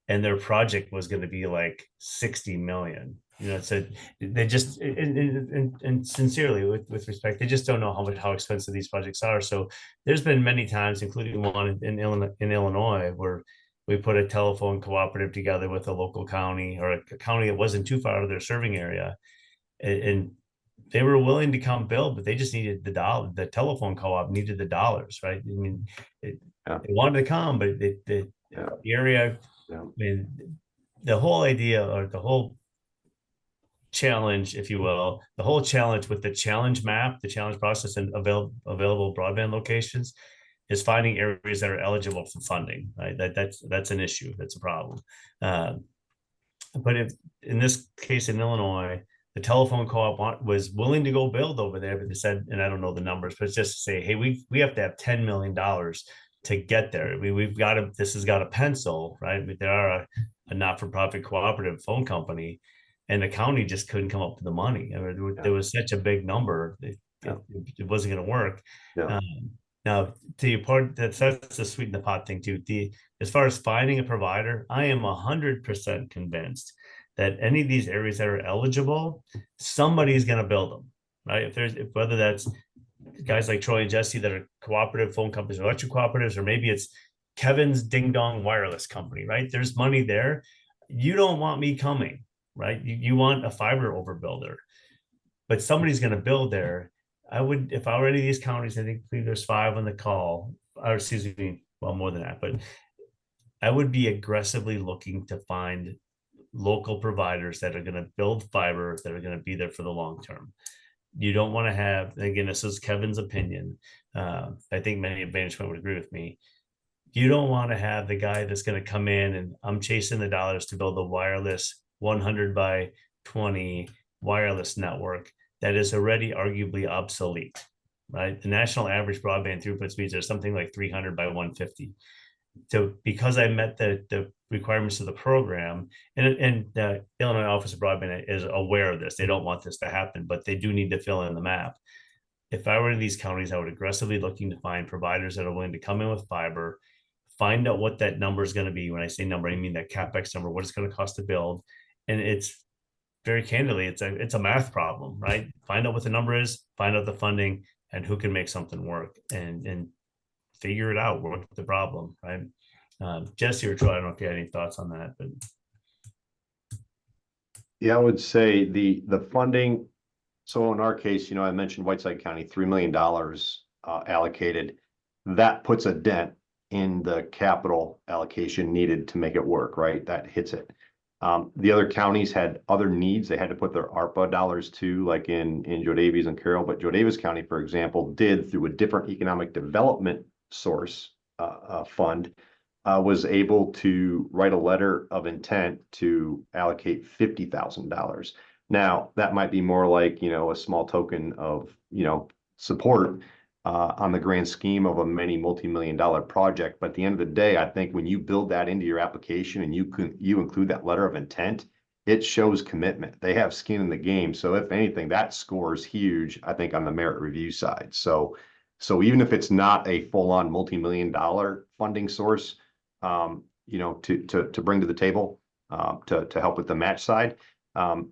And their project was going to be like 60 million. So they just, and sincerely, with respect, they just don't know how expensive these projects are. So there's been many times, including one in Illinois, where we put a telephone cooperative together with a local county or a county that wasn't too far out of their serving area, and they were willing to come build, but they just needed the dollar. The telephone co-op needed the dollars, right? I mean, they wanted to come, but the area. I mean, the whole idea, or the whole challenge, if you will, the whole challenge with the challenge map, the challenge process, and available broadband locations is finding areas that are eligible for funding, right? That's an issue. That's a problem. But if in this case in Illinois, the telephone co-op was willing to go build over there, but they said, and I don't know the numbers, but it's just to say, hey, we have to have $10 million to get there. We've got to, this has got a pencil, right? But they are a not-for-profit cooperative phone company, and the county just couldn't come up with the money. I mean, there was such a big number, it wasn't going to work. Now, to your part, that's the sweeten the pot thing too. As far as finding a provider, I am 100% convinced that any of these areas that are eligible, somebody's going to build them, right? Whether that's guys like Troy and Jesse that are cooperative phone companies, electric cooperatives, or maybe it's Kevin's Ding Dong Wireless Company, right? There's money there. You don't want me coming, right? You want a fiber overbuilder, but somebody's going to build there. I would, if I were any of these counties, I think there's 5 on the call, or excuse me, well, more than that, but I would be aggressively looking to find local providers that are going to build fiber, that are going to be there for the long term. You don't want to have, again, this is Kevin's opinion. I think many of management would agree with me. You don't want to have the guy that's going to come in and I'm chasing the dollars to build a wireless 100 by 20 wireless network that is already arguably obsolete, right? The national average broadband throughput speeds are something like 300 by 150. So because I met the requirements of the program, and the Illinois Office of Broadband is aware of this, they don't want this to happen, but they do need to fill in the map. If I were in these counties, I would aggressively looking to find providers that are willing to come in with fiber, find out what that number is going to be. When I say number, I mean that CapEx number, what it's going to cost to build. And it's very candidly, it's a math problem, right? Find out what the number is, find out the funding, and who can make something work, and figure it out, work the problem, right? Jesse or Troy, I don't know if you had any thoughts on that, but yeah, I would say the funding. So in our case, I mentioned Whiteside County, $3 million allocated. That puts a dent in the capital allocation needed to make it work, right? That hits it. The other counties had other needs. They had to put their ARPA dollars too, like in Joe Davies and Carroll. But Joe Davis County, for example, did through a different economic development source fund, was able to write a letter of intent to allocate $50,000. Now, that might be more like, a small token of, support on the grand scheme of a many multi-million-dollar project. But at the end of the day, I think when you build that into your application and you include that letter of intent, it shows commitment. They have skin in the game. So if anything, that scores huge, I think, on the merit review side. So even if it's not a full-on multi-million-dollar funding source, to bring to the table, to help with the match side,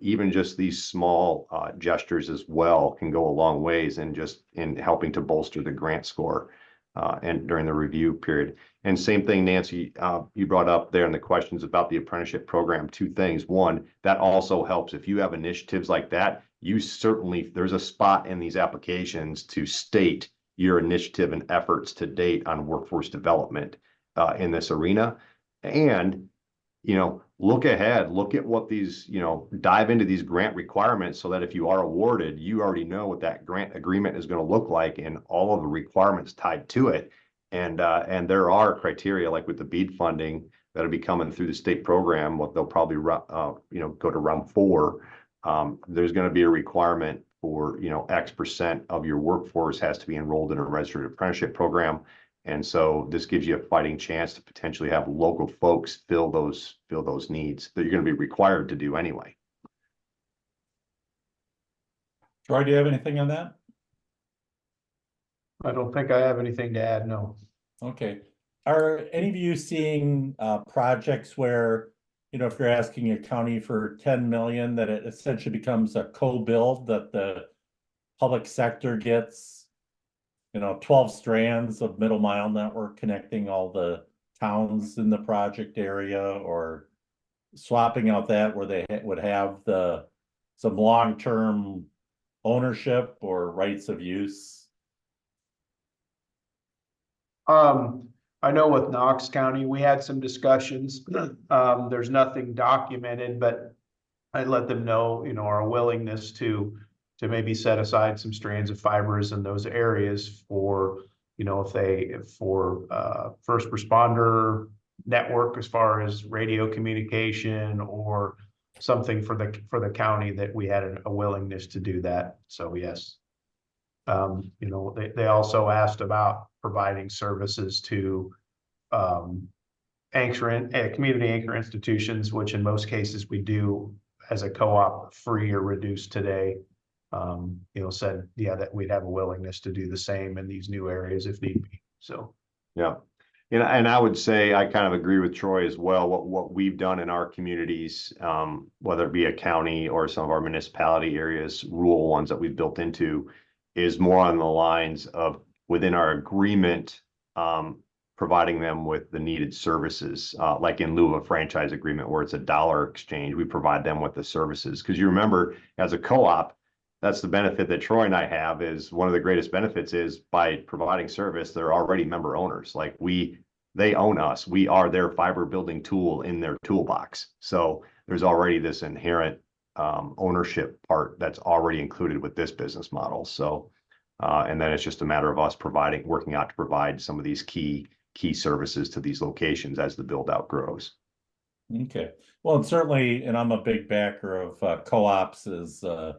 even just these small gestures as well can go a long ways in helping to bolster the grant score. and during the review period. And same thing, Nancy, you brought up there in the questions about the apprenticeship program, two things. One, that also helps if you have initiatives like that, you certainly, there's a spot in these applications to state your initiative and efforts to date on workforce development in this arena. And, you know, look ahead, look at what these, you know, dive into these grant requirements so that if you are awarded, you already know what that grant agreement is going to look like and all of the requirements tied to it. And there are criteria like with the BEAD funding that'll be coming through the state program. What they'll probably, you know, go to round 4. There's going to be a requirement for, you know, X% of your workforce has to be enrolled in a registered apprenticeship program. And so this gives you a fighting chance to potentially have local folks fill those needs that you're going to be required to do anyway. Troy, do you have anything on that? I don't think I have anything to add, no. Okay. Are any of you seeing projects where, you know, if you're asking a county for 10 million, that it essentially becomes a co-build that the public sector gets, you know, 12 strands of middle mile network connecting all the towns in the project area, or swapping out that where they would have some long-term ownership or rights of use? I know with Knox County, we had some discussions. There's nothing documented, but I let them know, you know, our willingness to maybe set aside some strands of fibers in those areas for, you know, for first responder network as far as radio communication or something for the county, that we had a willingness to do that. So yes. You know, they also asked about providing services to community anchor institutions, which in most cases we do as a co-op, free or reduced today. You know, said, yeah, that we'd have a willingness to do the same in these new areas if need be. So, yeah. And I would say I kind of agree with Troy as well. What we've done in our communities, whether it be a county or some of our municipality areas, rural ones that we've built into, is more on the lines of within our agreement, providing them with the needed services, like in lieu of a franchise agreement where it's a dollar exchange, we provide them with the services. Because you remember, as a co-op, that's the benefit that Troy and I have, is one of the greatest benefits is by providing service, they're already member owners. Like they own us. We are their fiber building tool in their toolbox. So there's already this inherent ownership part that's already included with this business model. So, and then it's just a matter of us working out to provide some of these key services to these locations as the build out grows. Okay. Well, and certainly, and I'm a big backer of co-ops as a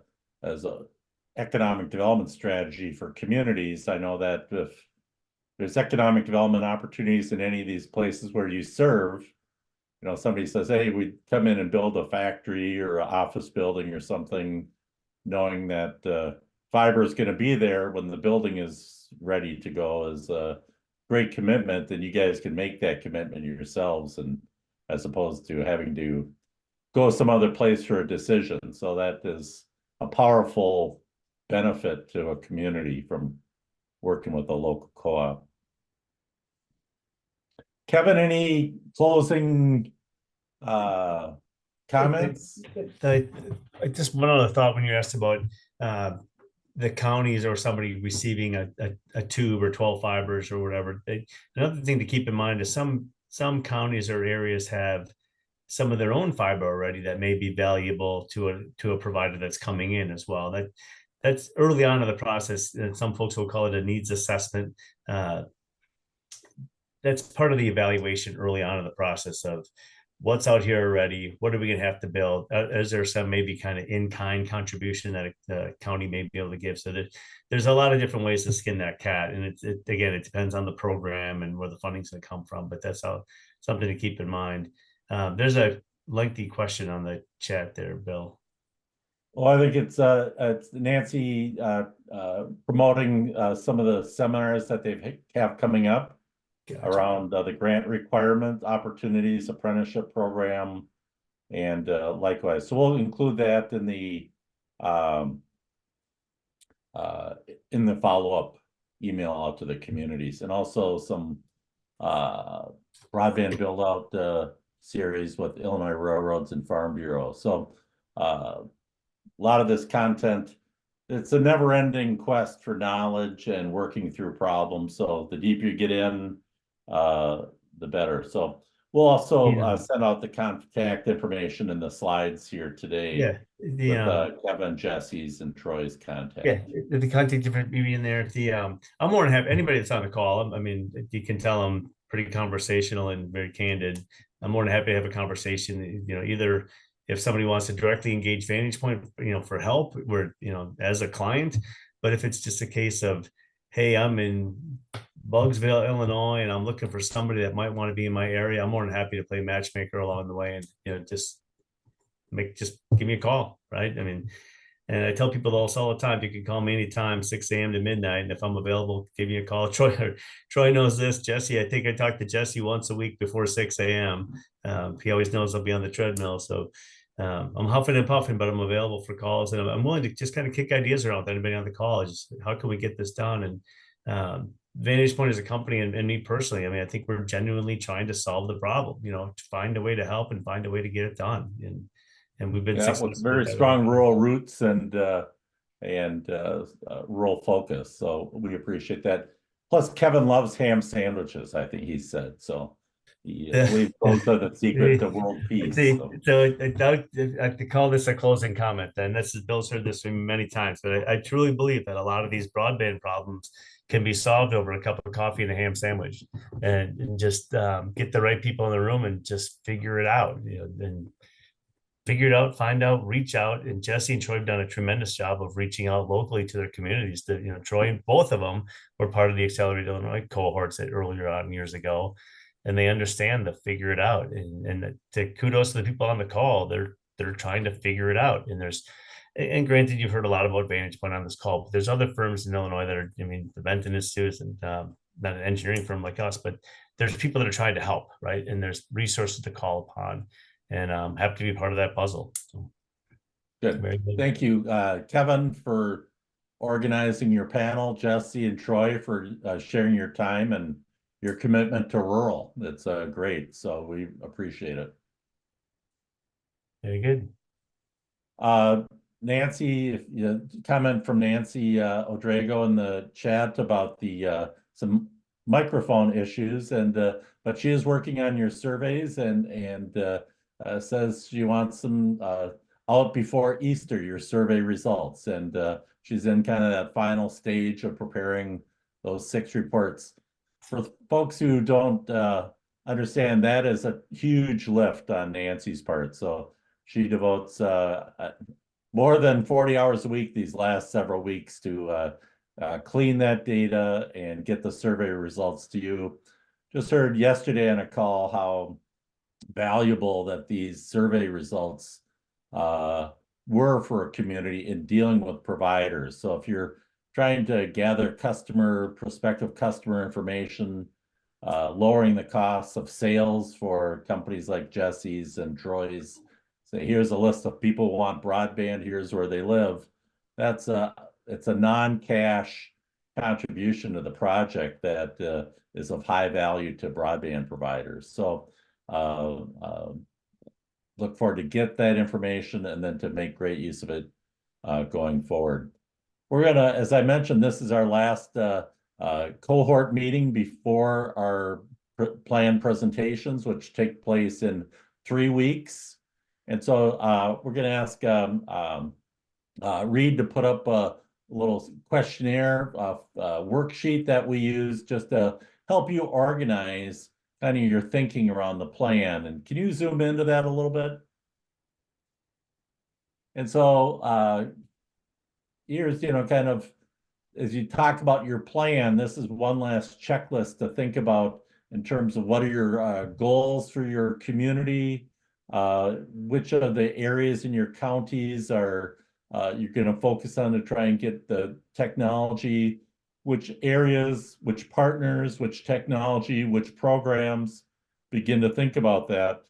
economic development strategy for communities. I know that if there's economic development opportunities in any of these places where you serve, you know, somebody says, hey, we come in and build a factory or an office building or something, knowing that fiber is going to be there when the building is ready to go, is a great commitment, and you guys can make that commitment yourselves, and as opposed to having to go some other place for a decision. So that is a powerful benefit to a community from working with a local co-op. Kevin, any closing comments? Just one other thought when you asked about the counties or somebody receiving a tube or 12 fibers or whatever. Another thing to keep in mind is some counties or areas have some of their own fiber already that may be valuable to a provider that's coming in as well. That's early on in the process, and some folks will call it a needs assessment. That's part of the evaluation early on in the process of what's out here already, what are we going to have to build? Is there some maybe kind of in-kind contribution that the county may be able to give? So that there's a lot of different ways to skin that cat. And again, it depends on the program and where the funding's going to come from, but that's something to keep in mind. There's a lengthy question on the chat there, Bill. Well, I think it's Nancy promoting some of the seminars that they have coming up. Gotcha. Around the grant requirement opportunities, apprenticeship program, and likewise. So we'll include that in the follow-up email out to the communities, and also some broadband build out series with Illinois Railroads and Farm Bureau. So a lot of this content, it's a never-ending quest for knowledge and working through problems. So the deeper you get in, the better. So we'll also send out the contact information in the slides here today. Yeah, with Kevin, Jesse's, and Troy's contact. Yeah, the contact different maybe in there. I'm more than happy. Anybody that's on the call, I mean, you can tell I'm pretty conversational and very candid. I'm more than happy to have a conversation. You know, either if somebody wants to directly engage Vantage Point, you know, for help, we're, you know, as a client. But if it's just a case of, hey, I'm in Bugsville, Illinois, and I'm looking for somebody that might want to be in my area, I'm more than happy to play matchmaker along the way, and, you know, just give me a call, right? I mean, and I tell people this all the time, you can call me anytime, 6 a.m. to midnight. And if I'm available, give me a call. Troy knows this. Jesse, I think I talk to Jesse once a week before 6 a.m. He always knows I'll be on the treadmill. So I'm huffing and puffing, but I'm available for calls. And I'm willing to just kind of kick ideas around with anybody on the call. Just how can we get this done? And Vantage Point as a company and me personally, I mean, I think we're genuinely trying to solve the problem, you know, to find a way to help and find a way to get it done. And we've been with very strong rural roots and rural focus. So we appreciate that. Plus, Kevin loves ham sandwiches, I think he said. So he believes those are the secret to world peace. So I have to call this a closing comment. Then Bill's heard this from me many times, but I truly believe that a lot of these broadband problems can be solved over a cup of coffee and a ham sandwich, and just get the right people in the room and just figure it out. You know, and figure it out, find out, reach out. And Jesse and Troy have done a tremendous job of reaching out locally to their communities. That, you know, Troy and both of them were part of the Accelerated Illinois cohorts that earlier on years ago, and they understand to figure it out. And to kudos to the people on the call, they're trying to figure it out. And granted, you've heard a lot about Vantage Point on this call, but there's other firms in Illinois that are, I mean, the Benton Institute and not an engineering firm like us, but there's people that are trying to help, right? And there's resources to call upon. And happy to be part of that puzzle. So, good. Thank you, Kevin, for organizing your panel, Jesse and Troy for sharing your time and your commitment to rural. That's great. So we appreciate it. Very good. Nancy, if you comment from Nancy Odrago in the chat about the some microphone issues, and but she is working on your surveys and says she wants them out before Easter, your survey results. And she's in kind of that final stage of preparing those 6 reports. For folks who don't understand, that is a huge lift on Nancy's part. So she devotes more than 40 hours a week these last several weeks to clean that data and get the survey results to you. Just heard yesterday on a call how valuable that these survey results were for a community in dealing with providers. So if you're trying to gather prospective customer information, lowering the costs of sales for companies like Jesse's and Troy's, say, here's a list of people who want broadband, here's where they live. It's a non-cash contribution to the project that is of high value to broadband providers. So look forward to get that information and then to make great use of it going forward. We're gonna, as I mentioned, this is our last cohort meeting before our planned presentations, which take place in 3 weeks. And so we're gonna ask Reed to put up a little questionnaire worksheet that we use just to help you organize kind of your thinking around the plan. And can you zoom into that a little bit? And so here's, you know, kind of as you talk about your plan, this is one last checklist to think about in terms of what are your goals for your community, which of the areas in your counties are you're going to focus on to try and get the technology, which areas, which partners, which technology, which programs. Begin to think about that.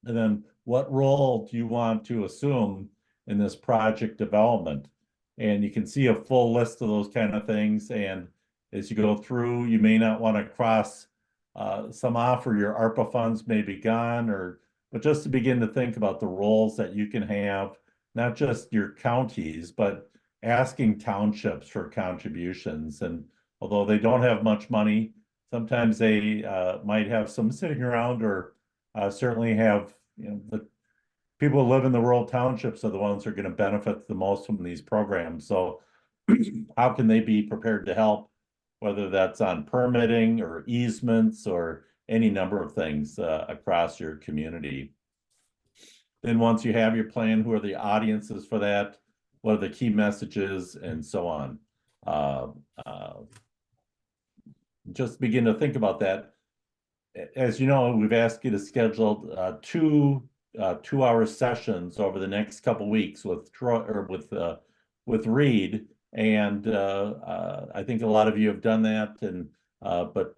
And then what role do you want to assume in this project development? And you can see a full list of those kind of things. And as you go through, you may not want to cross some off, or your ARPA funds may be gone, but just to begin to think about the roles that you can have, not just your counties, but asking townships for contributions. And although they don't have much money, sometimes they might have some sitting around, or certainly have, the people who live in the rural townships are the ones who are going to benefit the most from these programs. So how can they be prepared to help, whether that's on permitting or easements or any number of things across your community. Then once you have your plan, who are the audiences for that? What are the key messages, and so on? Just begin to think about that. As you know, we've asked you to schedule two 2-hour sessions over the next couple weeks with Troy, or with Reed, and I think a lot of you have done that. And but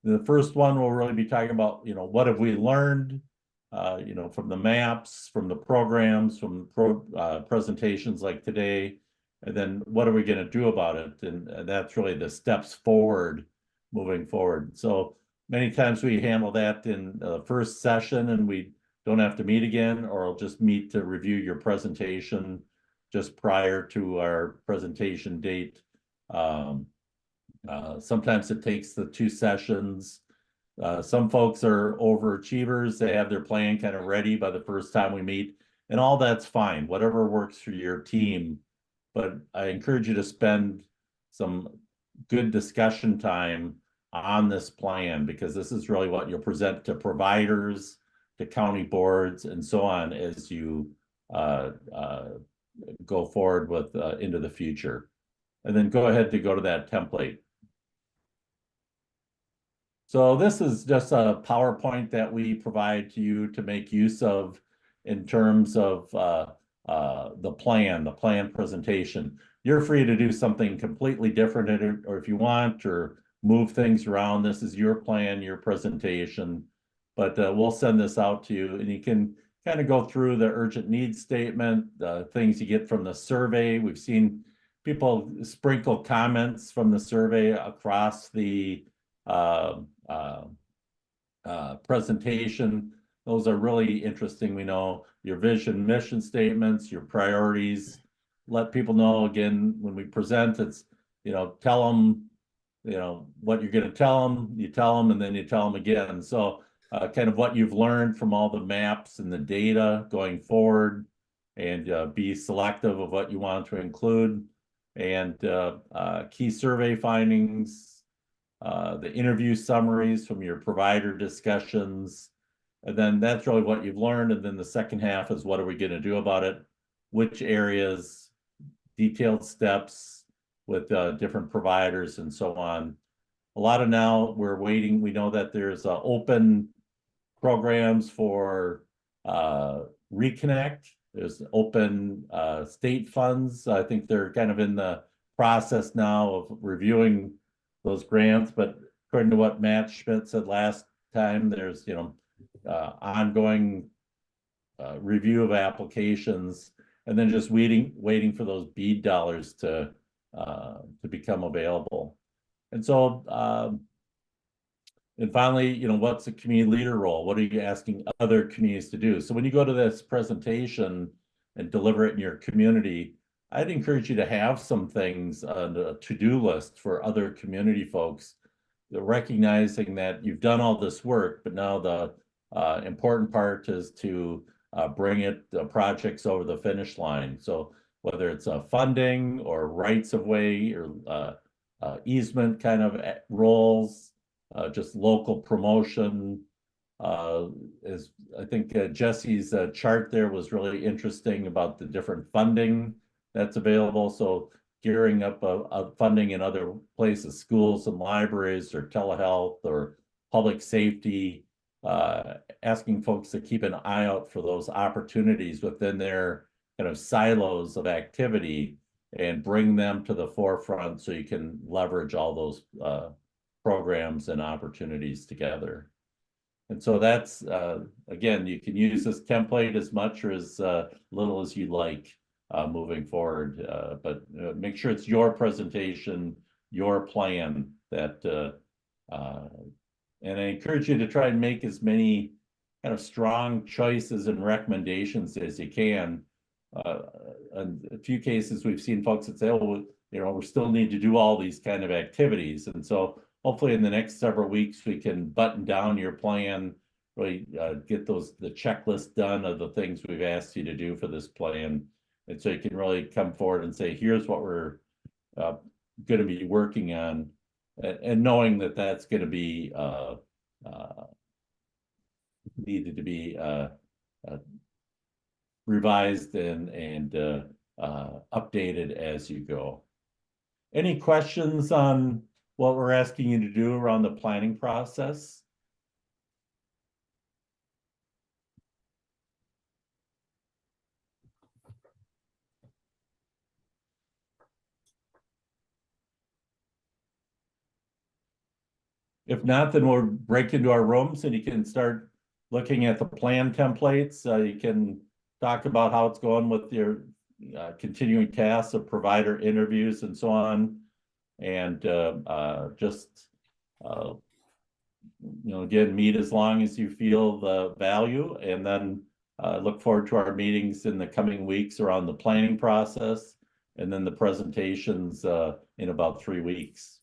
the first one will really be talking about, what have we learned, from the maps, from the programs, from presentations like today, and then what are we going to do about it? And that's really the steps forward, moving forward. So many times we handle that in the first session, and we don't have to meet again, or I'll just meet to review your presentation just prior to our presentation date. Sometimes it takes the 2 sessions. Some folks are overachievers. They have their plan kind of ready by the first time we meet, and all that's fine, whatever works for your team. But I encourage you to spend some good discussion time on this plan, because this is really what you'll present to providers, to county boards, and so on, as you go forward with into the future. And then go ahead to go to that template. So this is just a PowerPoint that we provide to you to make use of in terms of the plan presentation. You're free to do something completely different, or if you want, or move things around. This is your plan, your presentation, but we'll send this out to you, and you can kind of go through the urgent needs statement, the things you get from the survey. We've seen people sprinkle comments from the survey across the presentation. Those are really interesting. We know your vision, mission statements, your priorities. Let people know, again, when we present, it's, tell them, what you're going to tell them, you tell them, and then you tell them again. So kind of what you've learned from all the maps and the data going forward, and be selective of what you want to include, and key survey findings, the interview summaries from your provider discussions. And then that's really what you've learned. And then the second half is, what are we going to do about it? Which areas, detailed steps with different providers, and so on. A lot of now we're waiting. We know that there's open programs for Reconnect. There's open state funds. I think they're kind of in the process now of reviewing those grants. But according to what Matt Schmidt said last time, there's ongoing review of applications, and then just waiting for those BEAD dollars to become available. And so and finally, what's the community leader role? What are you asking other communities to do? So when you go to this presentation and deliver it in your community, I'd encourage you to have some things on a to-do list for other community folks, recognizing that you've done all this work, but now the important part is to bring projects over the finish line. So whether it's funding or rights of way, or easement kind of roles, just local promotion. Is I think Jesse's chart there was really interesting about the different funding that's available. So gearing up funding in other places, schools and libraries, or telehealth, or public safety, asking folks to keep an eye out for those opportunities within their kind of silos of activity, and bring them to the forefront so you can leverage all those programs and opportunities together. And so that's, again, you can use this template as much or as little as you like moving forward, but make sure it's your presentation, your plan, that, and I encourage you to try and make as many kind of strong choices and recommendations as you can. In a few cases, we've seen folks that say, oh, you know, we still need to do all these kind of activities. And so hopefully in the next several weeks, we can button down your plan, really get the checklist done of the things we've asked you to do for this plan. And so you can really come forward and say, here's what we're going to be working on, and knowing that that's going to be needed to be revised and updated as you go. Any questions on what we're asking you to do around the planning process? If not, then we'll break into our rooms and you can start looking at the plan templates. You can talk about how it's going with your continuing tasks of provider interviews and so on. And just, you know, again, meet as long as you feel the value, and then look forward to our meetings in the coming weeks around the planning process, and then the presentations in about 3 weeks.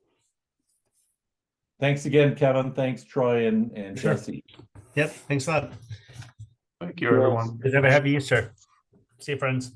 Thanks again, Kevin. Thanks, Troy and Sure. Jesse. Yep. Thanks a lot. Thank you, everyone. Have a happy Easter. See you, friends.